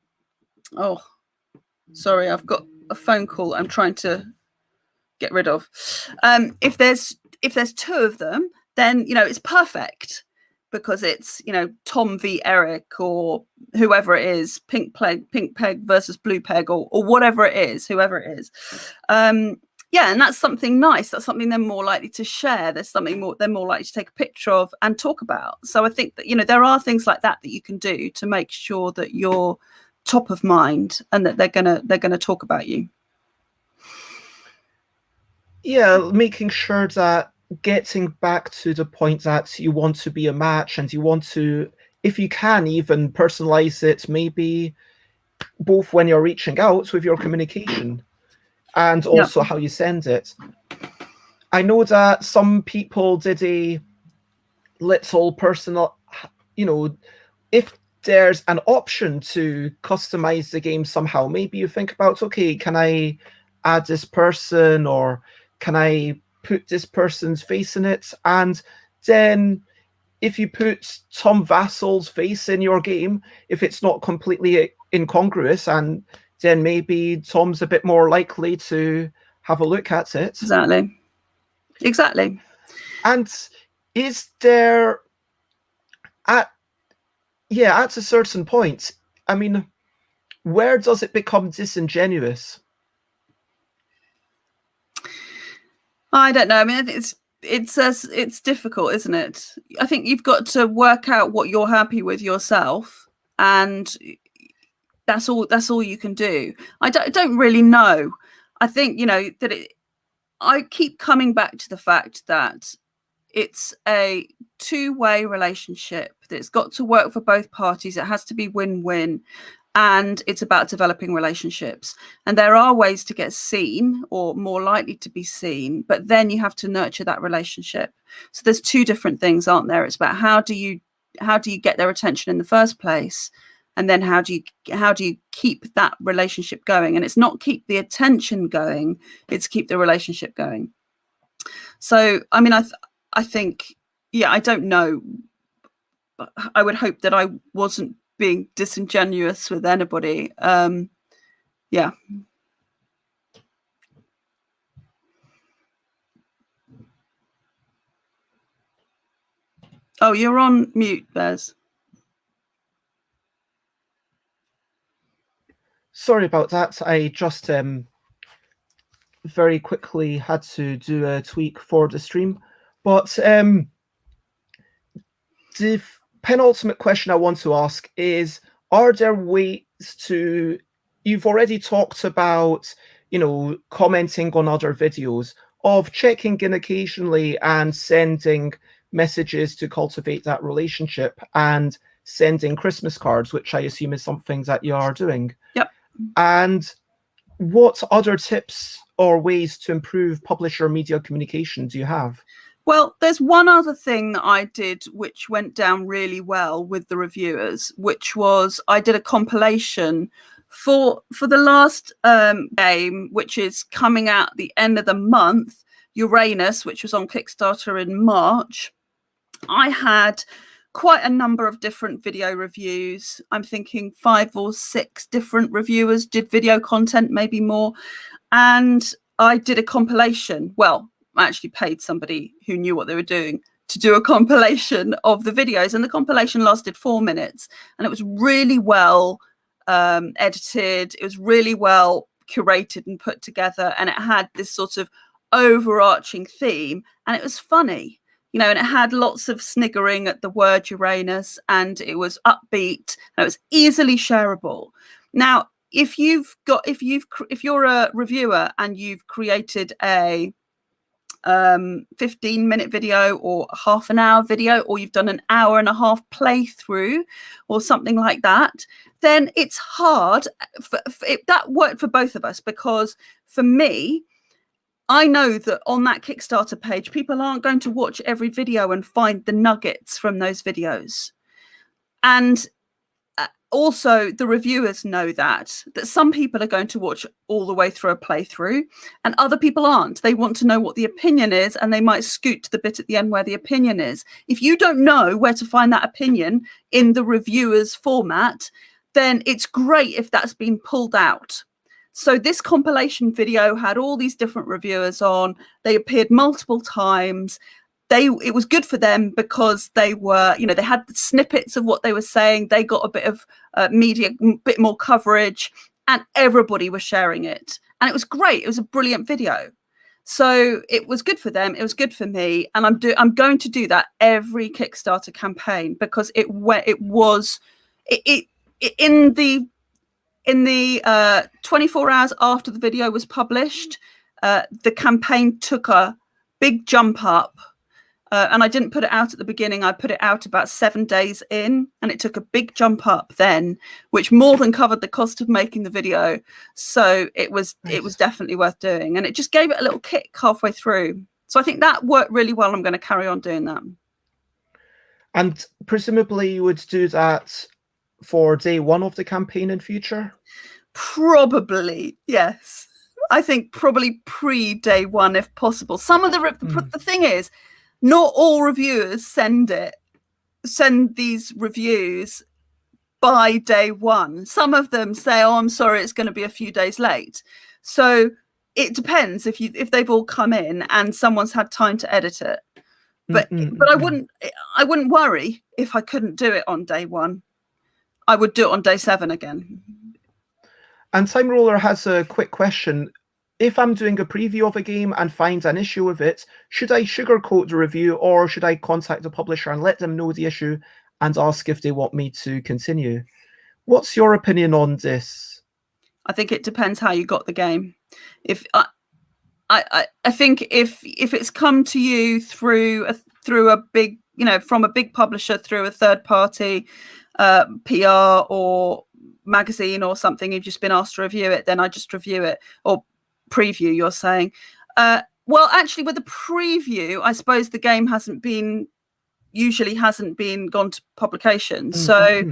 Oh, sorry, I've got a phone call I'm trying to get rid of. If there's 2 of them, then, you know, it's perfect, because it's, you know, Tom v Eric, or whoever it is, pink peg versus blue peg, or whatever it is, whoever it is. Yeah, and that's something nice. That's something they're more likely to share. There's something they're more likely to take a picture of and talk about. So I think that, you know, there are things like that you can do to make sure that you're top of mind and that they're gonna talk about you. Yeah, making sure that, getting back to the point that you want to be a match, and you want to, if you can, even personalize it, maybe both when you're reaching out with your communication and also how you send it. I know that some people did a little personal, you know, if there's an option to customize the game somehow, maybe you think about, okay, can I add this person, or can I put this person's face in it? And then if you put Tom Vassal's face in your game, if it's not completely incongruous, and then maybe Tom's a bit more likely to have a look at it. Exactly. And is there, at a certain point, I mean, where does it become disingenuous? I don't know. I mean, it's difficult, isn't it? I think you've got to work out what you're happy with yourself, and that's all you can do. I don't really know. I think, you know, that I keep coming back to the fact that it's a 2-way relationship. That it's got to work for both parties. It has to be win-win. And it's about developing relationships. And there are ways to get seen, or more likely to be seen, but then you have to nurture that relationship. So there's 2 different things, aren't there? It's about how do you get their attention in the first place, and then how do you keep that relationship going? And it's not keep the attention going, it's keep the relationship going. So I mean, I think, yeah, I don't know, but I would hope that I wasn't being disingenuous with anybody. Yeah. Oh, you're on mute, Bez. Sorry about that. I just very quickly had to do a tweak for the stream. But the penultimate question I want to ask is, are there ways to, you've already talked about, you know, commenting on other videos, of checking in occasionally and sending messages to cultivate that relationship, and sending Christmas cards, which I assume is something that you are doing. Yep. And what other tips or ways to improve publisher media communication do you have? Well, there's one other thing that I did which went down really well with the reviewers, which was I did a compilation for the last game, which is coming out at the end of the month, Uranus, which was on Kickstarter in March. I had quite a number of different video reviews. I'm thinking 5 or 6 different reviewers did video content, maybe more. And I did a compilation. Well, I actually paid somebody who knew what they were doing to do a compilation of the videos. And the compilation lasted 4 minutes. And it was really well edited. It was really well curated and put together. And it had this sort of overarching theme. And it was funny. You know, and it had lots of sniggering at the word Uranus, and it was upbeat, and it was easily shareable. Now, if you're a reviewer and you've created a 15-minute video or a half an hour video, or you've done an hour and a half playthrough or something like that, then it's hard. That worked for both of us, because for me, I know that on that Kickstarter page, people aren't going to watch every video and find the nuggets from those videos. And also the reviewers know that some people are going to watch all the way through a playthrough and other people aren't. They want to know what the opinion is, and they might scoot to the bit at the end where the opinion is. If you don't know where to find that opinion in the reviewer's format, then it's great if that's been pulled out. So this compilation video had all these different reviewers on. They appeared multiple times. It was good for them because they were, you know, they had snippets of what they were saying. They got a bit of media, bit more coverage, and everybody was sharing it. And it was great. It was a brilliant video. So it was good for them. It was good for me. And I'm going to do that every Kickstarter campaign, because in the 24 hours after the video was published, the campaign took a big jump up. And I didn't put it out at the beginning. I put it out about 7 days in, and it took a big jump up then, which more than covered the cost of making the video. So it was definitely worth doing. And it just gave it a little kick halfway through. So I think that worked really well. I'm going to carry on doing that. And presumably you would do that for day 1 of the campaign in future? Probably, yes. I think probably pre-day 1 if possible. Some of the thing is, not all reviewers send these reviews by day 1. Some of them say, "Oh, I'm sorry, it's going to be a few days late." So it depends if they've all come in and someone's had time to edit it. But I wouldn't worry if I couldn't do it on day 1. I would do it on day 7 again. And Time Roller has a quick question. If I'm doing a preview of a game and find an issue with it, should I sugarcoat the review, or should I contact the publisher and let them know the issue and ask if they want me to continue? What's your opinion on this? I think it depends how you got the game. I think if it's come to you through a big, you know, from a big publisher, through a third party, PR or magazine or something, you've just been asked to review it, then I just review it, or preview, you're saying. Well, actually, with the preview, I suppose the game usually hasn't been gone to publication. So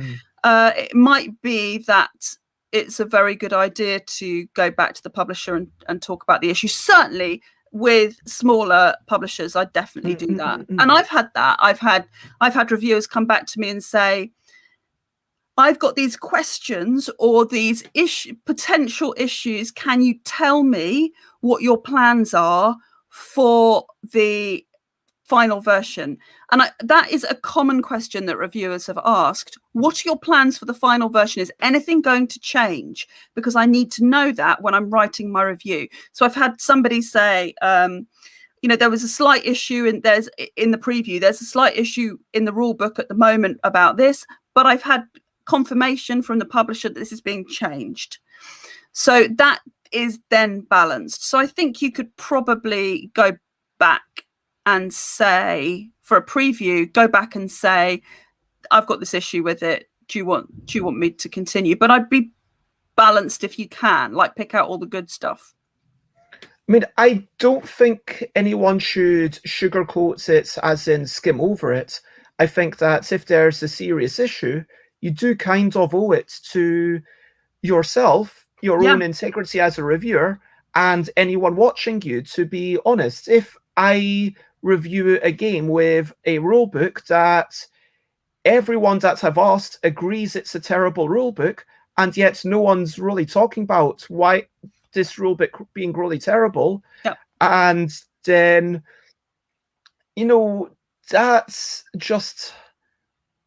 it might be that it's a very good idea to go back to the publisher and talk about the issue. Certainly with smaller publishers, I definitely do that. And I've had that. I've had reviewers come back to me and say, "I've got these questions or these potential issues. Can you tell me what your plans are for the final version?" And that is a common question that reviewers have asked. What are your plans for the final version? Is anything going to change? Because I need to know that when I'm writing my review. So I've had somebody say, you know, there was a slight issue in the preview. There's a slight issue in the rule book at the moment about this, but I've had confirmation from the publisher that this is being changed. So that is then balanced. So I think you could probably go back and say, for a preview, go back and say, "I've got this issue with it. Do you want me to continue?" But I'd be balanced if you can, like pick out all the good stuff. I mean, I don't think anyone should sugarcoat it, as in skim over it. I think that if there's a serious issue, you do kind of owe it to yourself, your own integrity as a reviewer, and anyone watching you to be honest. If I review a game with a rulebook that everyone that I've asked agrees it's a terrible rule book, and yet no one's really talking about why this rule book being really terrible. Yep. And then, that's just,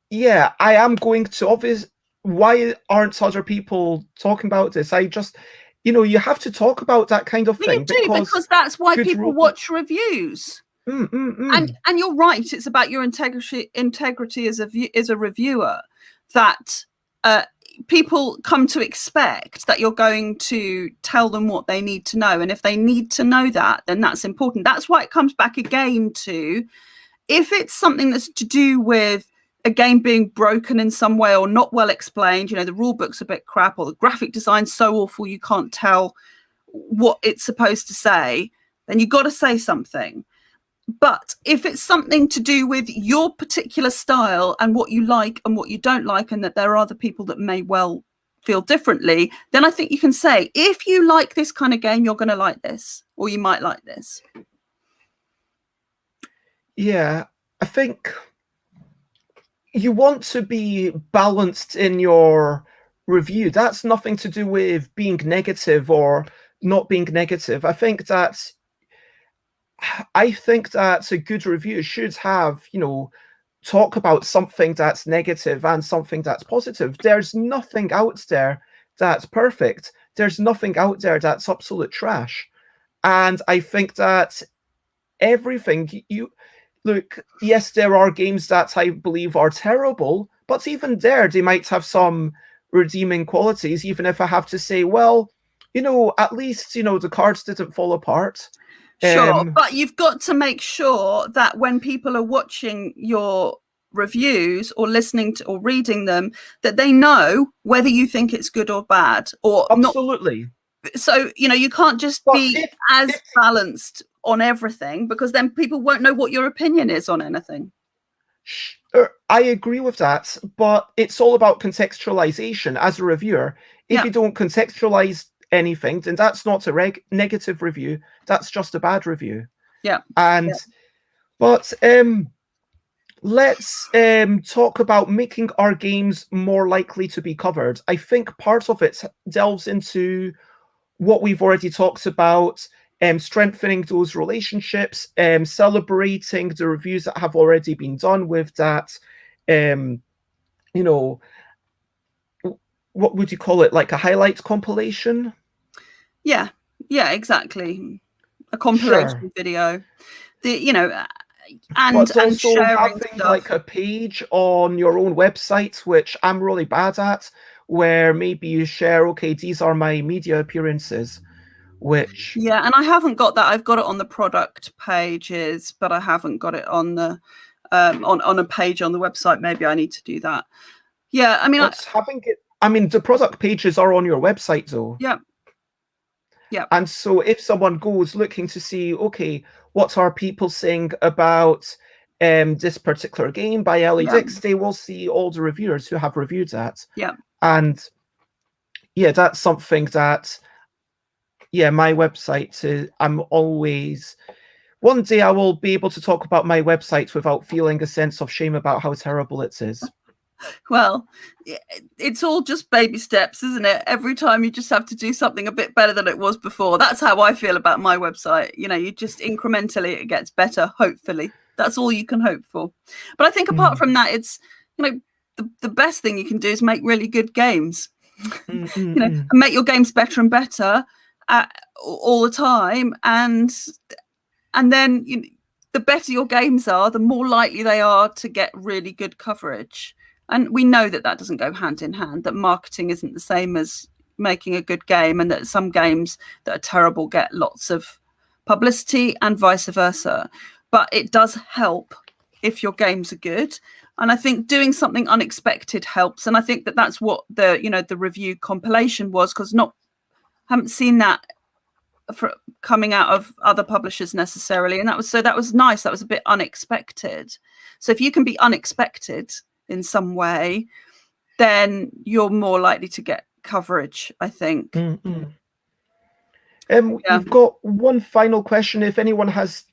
yeah, I am going to why aren't other people talking about this? I just, you have to talk about that kind of thing. You do, because that's why people watch reviews. And you're right, it's about your integrity as a reviewer, that people come to expect that you're going to tell them what they need to know. And if they need to know that, then that's important. That's why it comes back again to, if it's something that's to do with a game being broken in some way or not well explained, the rule book's a bit crap, or the graphic design's so awful you can't tell what it's supposed to say, then you've got to say something. But if it's something to do with your particular style and what you like and what you don't like, and that there are other people that may well feel differently, then I think you can say, if you like this kind of game, you're going to like this, or you might like this. Yeah, I think you want to be balanced in your review. That's nothing to do with being negative or not being negative. I think that a good review should have, talk about something that's negative and something that's positive. There's nothing out there that's perfect. There's nothing out there that's absolute trash. And I think that everything look, yes, there are games that I believe are terrible, but even there, they might have some redeeming qualities, even if I have to say, well, at least, the cards didn't fall apart. Sure, but you've got to make sure that when people are watching your reviews or listening to or reading them, that they know whether you think it's good or bad, or absolutely not. So, you can't just be as balanced on everything, because then people won't know what your opinion is on anything. I agree with that, but it's all about contextualization as a reviewer. If you don't contextualize anything, then that's not a negative review, that's just a bad review. But let's talk about making our games more likely to be covered. I think part of it delves into what we've already talked about, strengthening those relationships, celebrating the reviews that have already been done with that, what would you call it, like a highlights compilation? Yeah, exactly. A compilation video. And also sharing having stuff. Like a page on your own website, which I'm really bad at, where maybe you share, okay, these are my media appearances, which... Yeah, and I haven't got that. I've got it on the product pages, but I haven't got it on the on a page on the website. Maybe I need to do that. Yeah, I mean, the product pages are on your website, though. Yeah. And so if someone goes looking to see, okay, what are people saying about this particular game by Ellie Dix, they will see all the reviewers who have reviewed that. Yeah. And that's something that, my website, I'm always... One day I will be able to talk about my website without feeling a sense of shame about how terrible it is. Well, it's all just baby steps, isn't it? Every time you just have to do something a bit better than it was before. That's how I feel about my website. You just incrementally, it gets better, hopefully. That's all you can hope for. But I think apart from that, it's, the best thing you can do is make really good games. And make your games better and better all the time. And then the better your games are, the more likely they are to get really good coverage. And we know that doesn't go hand in hand, that marketing isn't the same as making a good game, and that some games that are terrible get lots of publicity and vice versa. But it does help if your games are good. And I think doing something unexpected helps. And I think that's what the review compilation was, because haven't seen that coming out of other publishers necessarily. And that was nice. That was a bit unexpected. So if you can be unexpected in some way, then you're more likely to get coverage, I think. We've got one final question. If anyone has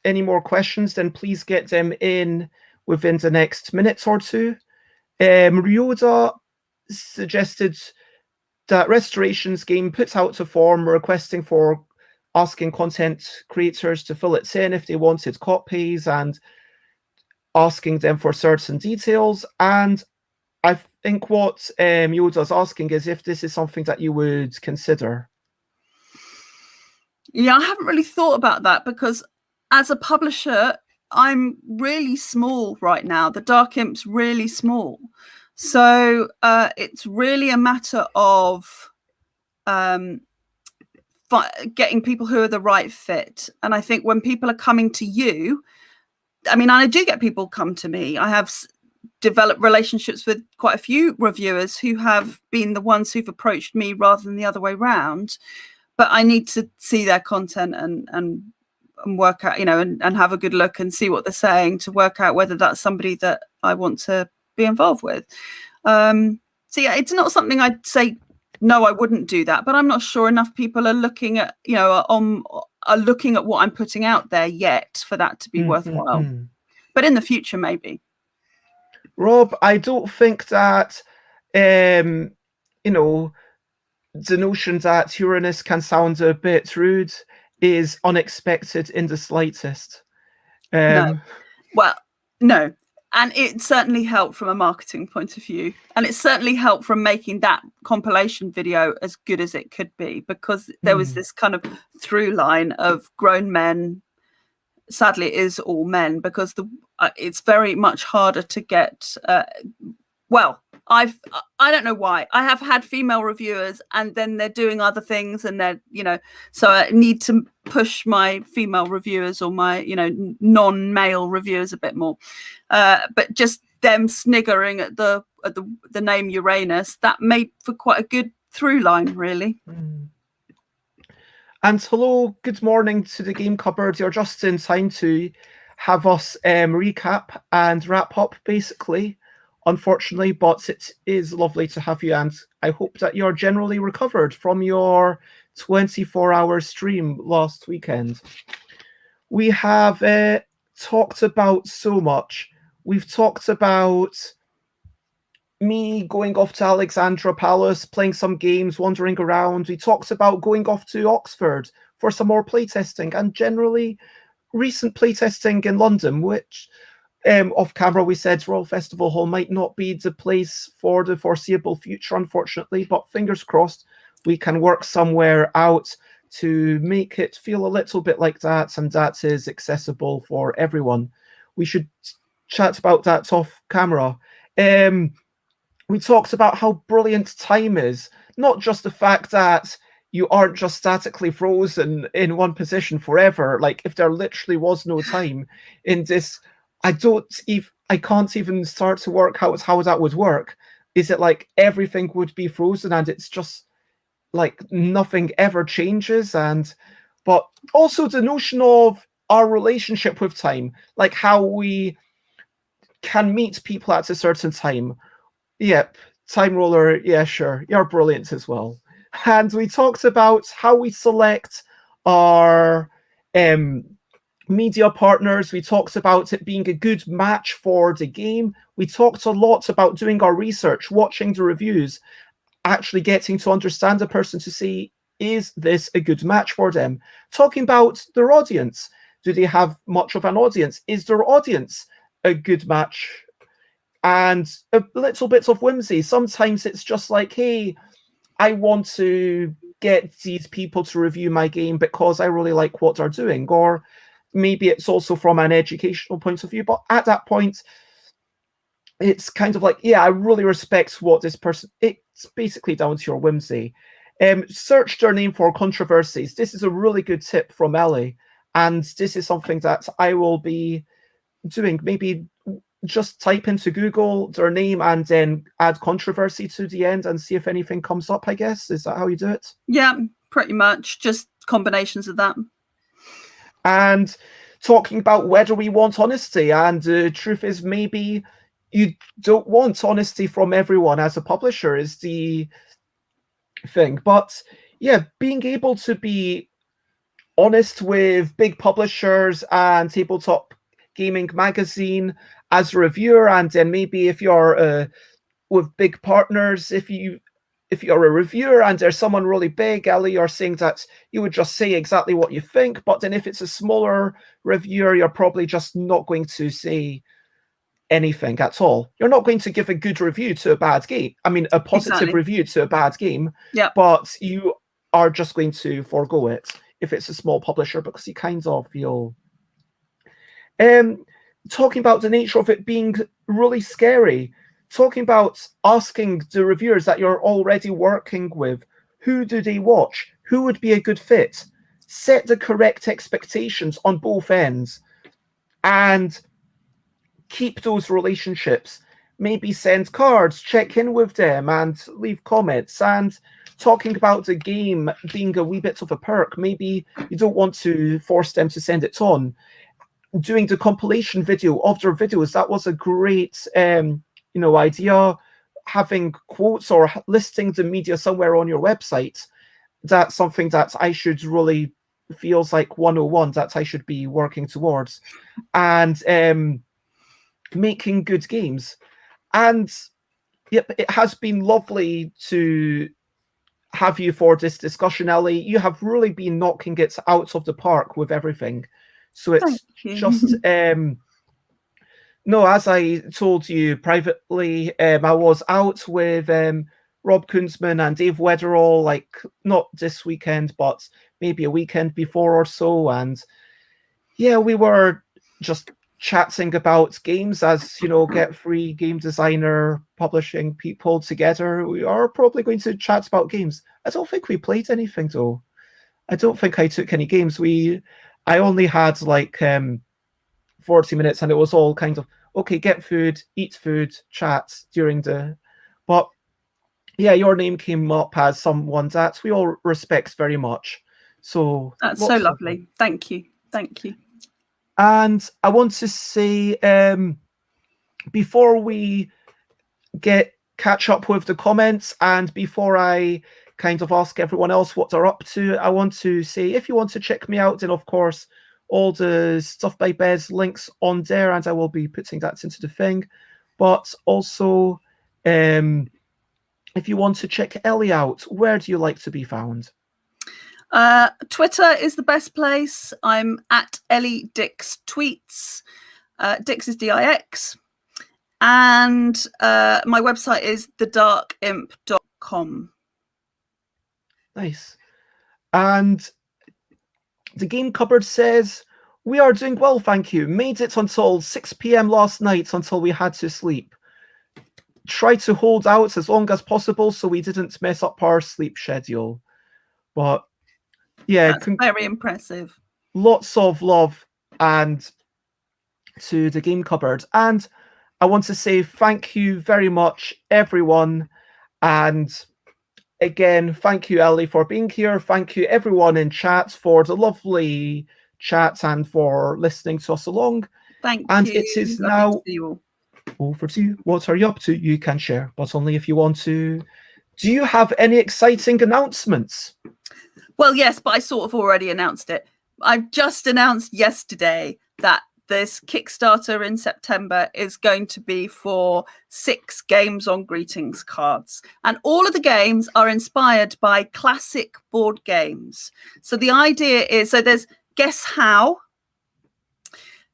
any more questions, then please get them in within the next minute or two. Ryoda suggested that Restorations game puts out a form requesting for asking content creators to fill it in if they wanted copies and asking them for certain details. And I think what Yoda's asking is if this is something that you would consider. Yeah, I haven't really thought about that because as a publisher, I'm really small right now. The Dark Imp's really small. So it's really a matter of getting people who are the right fit. And I think when people are coming to you, I mean, I do get people come to me. I have developed relationships with quite a few reviewers who have been the ones who've approached me rather than the other way around. But I need to see their content and work out, and have a good look and see what they're saying to work out whether that's somebody that I want to be involved with. So yeah, it's not something I'd say, no, I wouldn't do that, but I'm not sure enough people are looking at, are looking at what I'm putting out there yet for that to be worthwhile. But in the future, maybe. Rob, I don't think that, the notion that Uranus can sound a bit rude is unexpected in the slightest. No. Well, no. And it certainly helped from a marketing point of view. And it certainly helped from making that compilation video as good as it could be, because there was this kind of through line of grown men. Sadly, it is all men, because it's very much harder to get. I don't know why. I have had female reviewers and then they're doing other things and they're, so I need to push my female reviewers or my, non-male reviewers a bit more. But just them sniggering at the name Uranus, that made for quite a good through line, really. And hello, good morning to the Game Cupboard. You're just in time to have us recap and wrap up, basically. Unfortunately, but it is lovely to have you, and I hope that you're generally recovered from your 24-hour stream last weekend. We have talked about so much. We've talked about me going off to Alexandra Palace, playing some games, wandering around. We talked about going off to Oxford for some more playtesting, and generally recent playtesting in London, which... off camera, we said Royal Festival Hall might not be the place for the foreseeable future, unfortunately, but fingers crossed we can work somewhere out to make it feel a little bit like that, and that is accessible for everyone. We should chat about that off camera. We talked about how brilliant time is, not just the fact that you aren't just statically frozen in one position forever. Like, if there literally was no time in this... I can't even start to work out how that would work. Is it like everything would be frozen and it's just like nothing ever changes? But also the notion of our relationship with time, like how we can meet people at a certain time. Yep, Time Roller, yeah, sure, you're brilliant as well. And we talked about how we select our media partners. We talked about it being a good match for the game. We talked a lot about doing our research, watching the reviews, actually getting to understand the person to see, is this a good match for them? Talking about their audience. Do they have much of an audience? Is their audience a good match? And a little bit of whimsy. Sometimes it's just like, hey, I want to get these people to review my game because I really like what they're doing. Or maybe it's also from an educational point of view, but at that point, it's kind of like, yeah, I really respect what this person... It's basically down to your whimsy. Search their name for controversies. This is a really good tip from Ellie, and this is something that I will be doing. Maybe just type into Google their name and then add controversy to the end and see if anything comes up, I guess. Is that how you do it? Yeah, pretty much. Just combinations of that. And talking about whether we want honesty, and the truth is maybe you don't want honesty from everyone as a publisher is the thing. But yeah, being able to be honest with big publishers and Tabletop Gaming Magazine as a reviewer, and then maybe if you're a with big partners, if you're a reviewer and there's someone really big, Ellie, you're saying that you would just say exactly what you think. But then if it's a smaller reviewer, you're probably just not going to say anything at all. You're not going to give a good review to a bad game. I mean, a positive review to a bad game. Yeah. But you are just going to forego it if it's a small publisher, because you kind of feel... talking about the nature of it being really scary, talking about asking the reviewers that you're already working with, who do they watch? Who would be a good fit? Set the correct expectations on both ends and keep those relationships. Maybe send cards, check in with them and leave comments. And talking about the game being a wee bit of a perk, maybe you don't want to force them to send it on. Doing the compilation video of their videos, that was a great idea. Having quotes or listing the media somewhere on your website, that's something that I should really feels like 101 that I should be working towards. And making good games. And yep, it has been lovely to have you for this discussion, Ellie. You have really been knocking it out of the park with everything. So it's just no, as I told you privately, I was out with Rob Kunzman and Dave Weatherall, like not this weekend, but maybe a weekend before or so. And yeah, we were just chatting about games, as you know, get free game designer publishing people together. We are probably going to chat about games. I don't think we played anything though. I don't think I took any games. I only had like 40 minutes, and it was all kind of okay, get food, eat food, chat during the... But yeah, your name came up as someone that we all respect very much. So that's so lovely. Thank you. And I want to say, before we catch up with the comments, and before I kind of ask everyone else what they're up to, I want to say, if you want to check me out, then of course all the stuff by Bez links on there, and I will be putting that into the thing. But also, if you want to check Ellie out, where do you like to be found? Twitter is the best place. I'm at Ellie Dix tweets. Dix is Dix. And my website is thedarkimp.com. Nice. And the Game Cupboard says, we are doing well, thank you. Made it until 6 p.m. last night until we had to sleep. Try to hold out as long as possible so we didn't mess up our sleep schedule. But yeah, that's very impressive. Lots of love and to the Game Cupboard. And I want to say thank you very much, everyone. And again, thank you, Ellie, for being here. Thank you, everyone in chat, for the lovely chat and for listening to us along. Thank you. And it is now you. Over to you. What are you up to? You can share, but only if you want to. Do you have any exciting announcements? Well, yes, but I sort of already announced it. I just announced yesterday that this Kickstarter in September is going to be for 6 games on greetings cards. And all of the games are inspired by classic board games. So the idea is, so there's Guess How,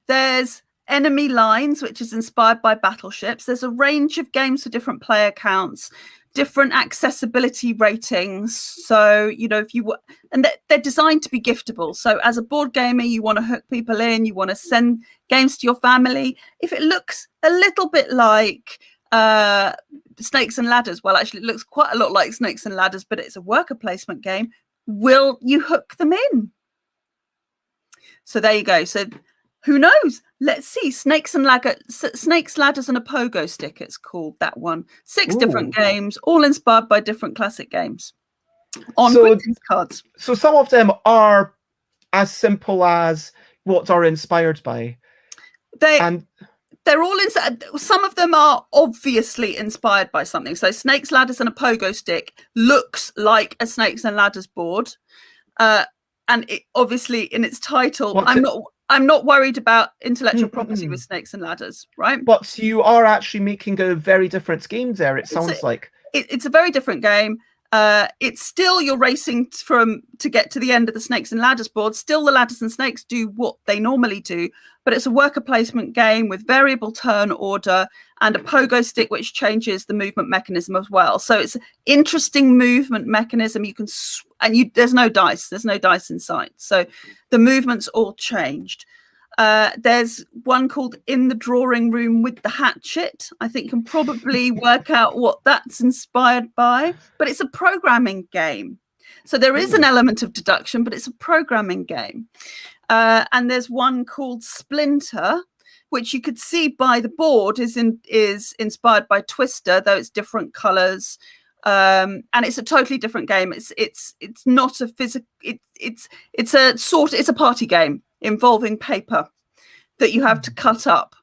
there's Enemy Lines, which is inspired by battleships. There's a range of games for different player counts, different accessibility ratings. So, you know, if you and they're designed to be giftable. So as a board gamer, you want to hook people in, you want to send games to your family. If it looks a little bit like Snakes and Ladders, well, actually it looks quite a lot like Snakes and Ladders, but it's a worker placement game. Will you hook them in? So there you go. So who knows? Let's see. Snakes, Ladders, and a Pogo Stick. It's called that one. 6 different games, all inspired by different classic games on greetings cards. So some of them are as simple as what are inspired by. They're all some of them are obviously inspired by something. So Snakes, Ladders, and a Pogo Stick looks like a Snakes and Ladders board. And it obviously in its title, I'm not worried about intellectual property with Snakes and Ladders, right? But you are actually making a very different game there, it sounds like. It's a very different game. It's still you're racing to get to the end of the Snakes and Ladders board. Still, the ladders and snakes do what they normally do, but it's a worker placement game with variable turn order and a pogo stick, which changes the movement mechanism as well. So it's an interesting movement mechanism. You can there's no dice. There's no dice in sight. So the movement's all changed. There's one called In the Drawing Room with the Hatchet. I think you can probably work out what that's inspired by, but it's a programming game. So there is an element of deduction, but it's a programming game. And there's one called Splinter, which you could see by the board is inspired by Twister, though it's different colors. And it's a totally different game. It's not a physical. It's a party game involving paper that you have to cut up.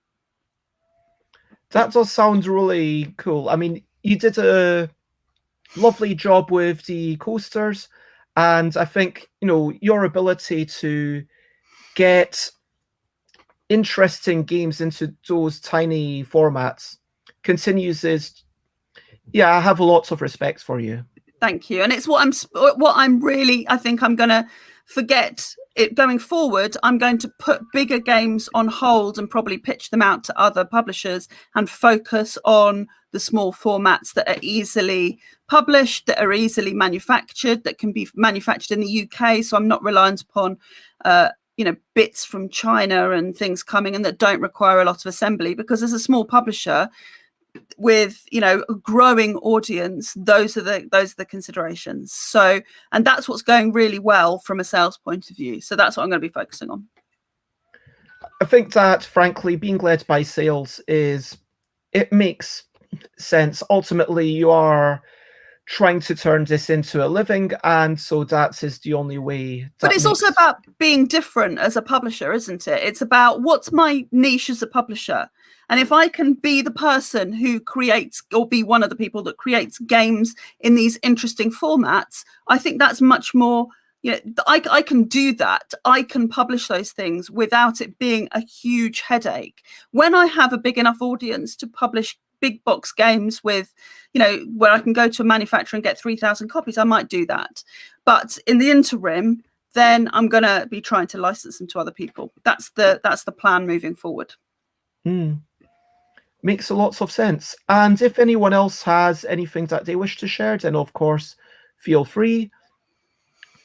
That does sound really cool. I mean, you did a lovely job with the coasters, and I think, you know, your ability to get interesting games into those tiny formats continues is, yeah, I have lots of respect for you. Thank you. And it's what I'm really, I think I'm going to forget it going forward. I'm going to put bigger games on hold and probably pitch them out to other publishers and focus on the small formats that are easily published, that are easily manufactured, that can be manufactured in the UK. So I'm not reliant upon, bits from China and things coming and that don't require a lot of assembly, because as a small publisher with, a growing audience, those are the considerations. So, and that's what's going really well from a sales point of view. So that's what I'm going to be focusing on. I think that, frankly, being led by sales it makes sense. Ultimately, you are trying to turn this into a living, and so that is the only way. But it's also about being different as a publisher, isn't it? It's about what's my niche as a publisher. And if I can be the person who creates, or be one of the people that creates games in these interesting formats, I think that's much more, I can do that. I can publish those things without it being a huge headache. When I have a big enough audience to publish big box games with, where I can go to a manufacturer and get 3,000 copies, I might do that. But in the interim, then I'm going to be trying to license them to other people. That's the plan moving forward. Makes a lot of sense. And if anyone else has anything that they wish to share, then of course, feel free.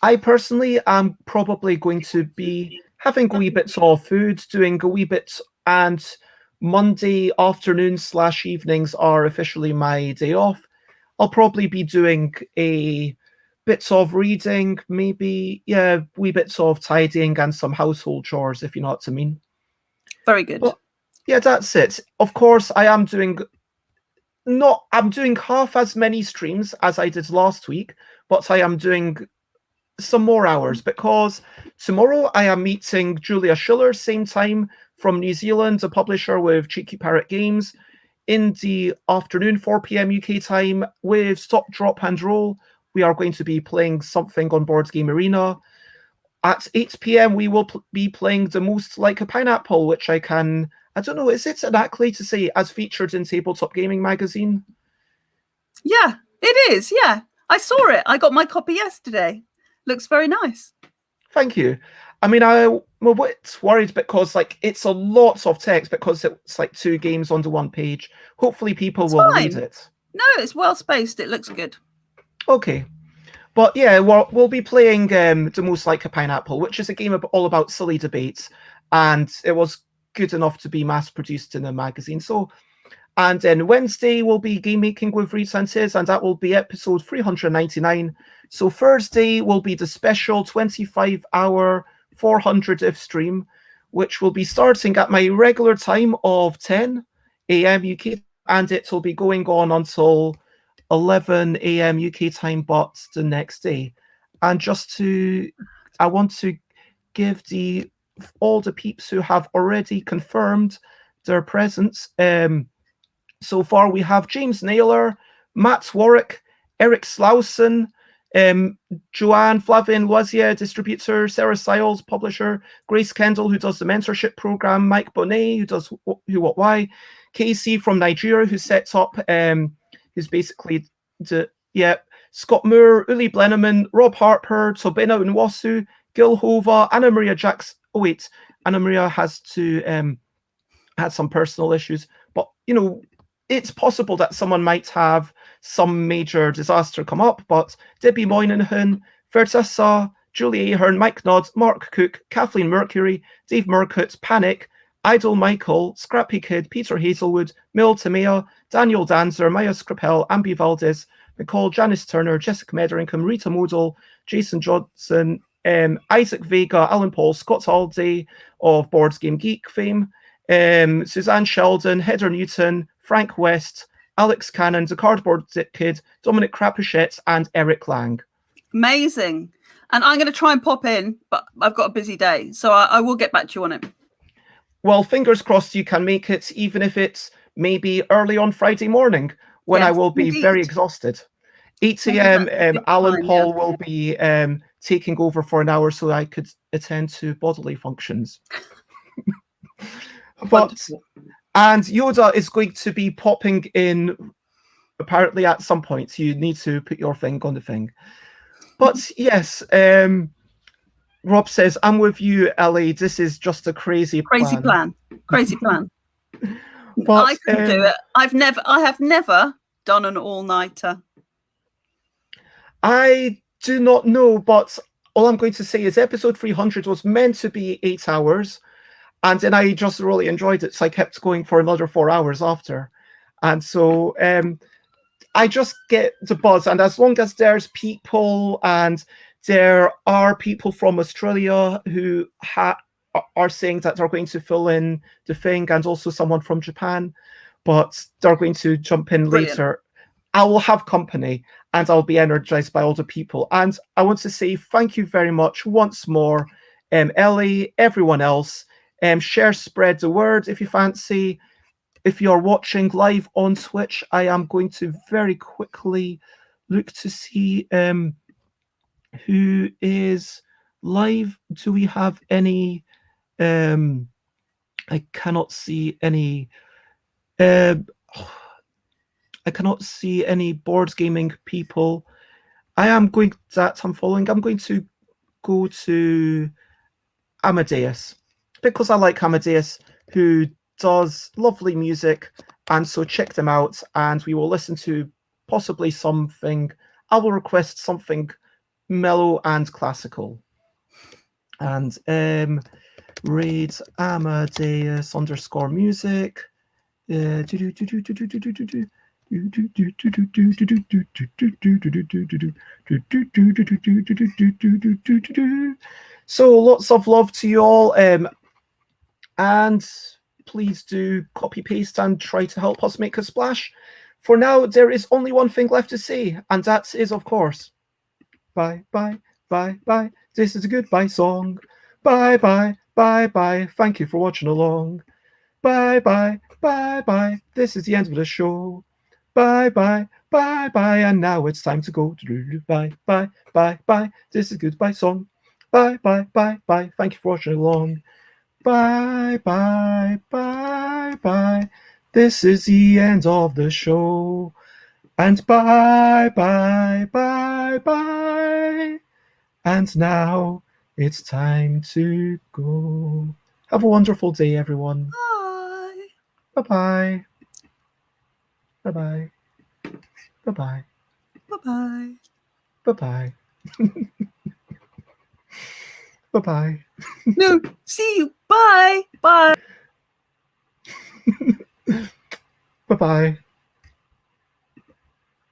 I personally am probably going to be having wee bits of food, doing a wee bit, and Monday afternoons/evenings are officially my day off. I'll probably be doing a bits of reading, maybe, wee bits of tidying and some household chores, if you know what I mean. Very good. But, yeah, that's it. Of course, I'm doing half as many streams as I did last week, but I am doing some more hours, because tomorrow I am meeting Julia Schiller, same time from New Zealand, a publisher with Cheeky Parrot Games, in the afternoon, 4 p.m. UK time, with Stop, Drop and Roll. We are going to be playing something on Board Game Arena. At 8 p.m. we will be playing The Most Like a Pineapple, which I don't know, is it an accolade to say as featured in Tabletop Gaming magazine? Yeah, it is. Yeah, I saw it. I got my copy yesterday. Looks very nice. Thank you. I mean, I'm a bit worried because, it's a lot of text, because it's like 2 games onto 1 page. Hopefully people will read it. No, it's well spaced. It looks good. Okay. But yeah, we'll be playing The Most Like a Pineapple, which is a game all about silly debates, and it was good enough to be mass-produced in a magazine. So, and then Wednesday will be Game Making with Reed Sanchez, and that will be episode 399. So Thursday will be the special 25-hour 400th stream, which will be starting at my regular time of 10 a.m. UK, and it will be going on until 11 a.m. UK time, but the next day. And I want to give all the peeps who have already confirmed their presence. So far we have James Naylor, Matt Warwick, Eric Slauson, Joanne Flavin Loisier, distributor, Sarah Siles, publisher, Grace Kendall, who does the mentorship program, Mike Bonet, who does Who What Why, Casey from Nigeria, who sets up, who's basically Scott Moore, Uli Blenneman, Rob Harper, Tobina Nwasu, Gil Hova, Anna Maria Jackson. Oh wait, Anna Maria has to had some personal issues, but you know, it's possible that someone might have some major disaster come up. But Debbie Moynihan, Vertessa, Julie Ahern, Mike Nod, Mark Cook, Kathleen Mercury, Dave Murcutt, Panic, Idol Michael, Scrappy Kid, Peter Hazelwood, Mil Tamea, Daniel Danzer, Maya Scripel, Ambi Valdez, Nicole, Janice Turner, Jessica Mederingham, Rita Modal, Jason Johnson, Isaac Vega, Alan Paul, Scott Halday of Boards Game Geek fame, Suzanne Sheldon, Heather Newton, Frank West, Alex Cannon, The Cardboard Kid, Dominic Crapuchette, and Eric Lang. Amazing. And I'm going to try and pop in, but I've got a busy day, so I will get back to you on it. Well, fingers crossed you can make it, even if it's maybe early on Friday morning, when I will be very exhausted. 8 a.m. Alan Paul will be taking over for an hour so I could attend to bodily functions. And Yoda is going to be popping in apparently at some point. You need to put your thing on the thing. But yes, Rob says, I'm with you, Ellie. This is just a crazy plan. Crazy plan. But, I can do it. I have never done an all-nighter. I do not know, but all I'm going to say is episode 300 was meant to be 8 hours. And then I just really enjoyed it, so I kept going for another 4 hours after. And so I just get the buzz. And as long as there's people, and there are people from Australia who are saying that they're going to fill in the thing, and also someone from Japan, but they're going to jump in later, I will have company, and I'll be energized by all the people. And I want to say thank you very much once more, Ellie, everyone else. Share, spread the word if you fancy. If you're watching live on Twitch, I am going to very quickly look to see who is live. Do we have any? I cannot see any. I cannot see any board gaming people. I'm following. I'm going to go to Amadeus, because I like Amadeus, who does lovely music, and so check them out, and we will listen to possibly something. I will request something mellow and classical. And raid Amadeus _music. So lots of love to you all, and please do copy paste and try to help us make a splash. For now, there is only one thing left to say, and that is, of course, bye bye bye bye. This is a goodbye song. Bye bye bye bye. Thank you for watching along. Bye bye bye bye. This is the end of the show. Bye bye bye bye. And now it's time to go. Bye bye bye bye. This is a goodbye song. Bye bye bye bye. Thank you for watching along. Bye bye bye bye. This is the end of the show. And bye bye bye bye. And now it's time to go. Have a wonderful day, everyone. Bye. Bye-bye. Bye-bye. Bye-bye. Bye-bye. Bye-bye. Bye-bye. No, see you. Bye. Bye. Bye-bye.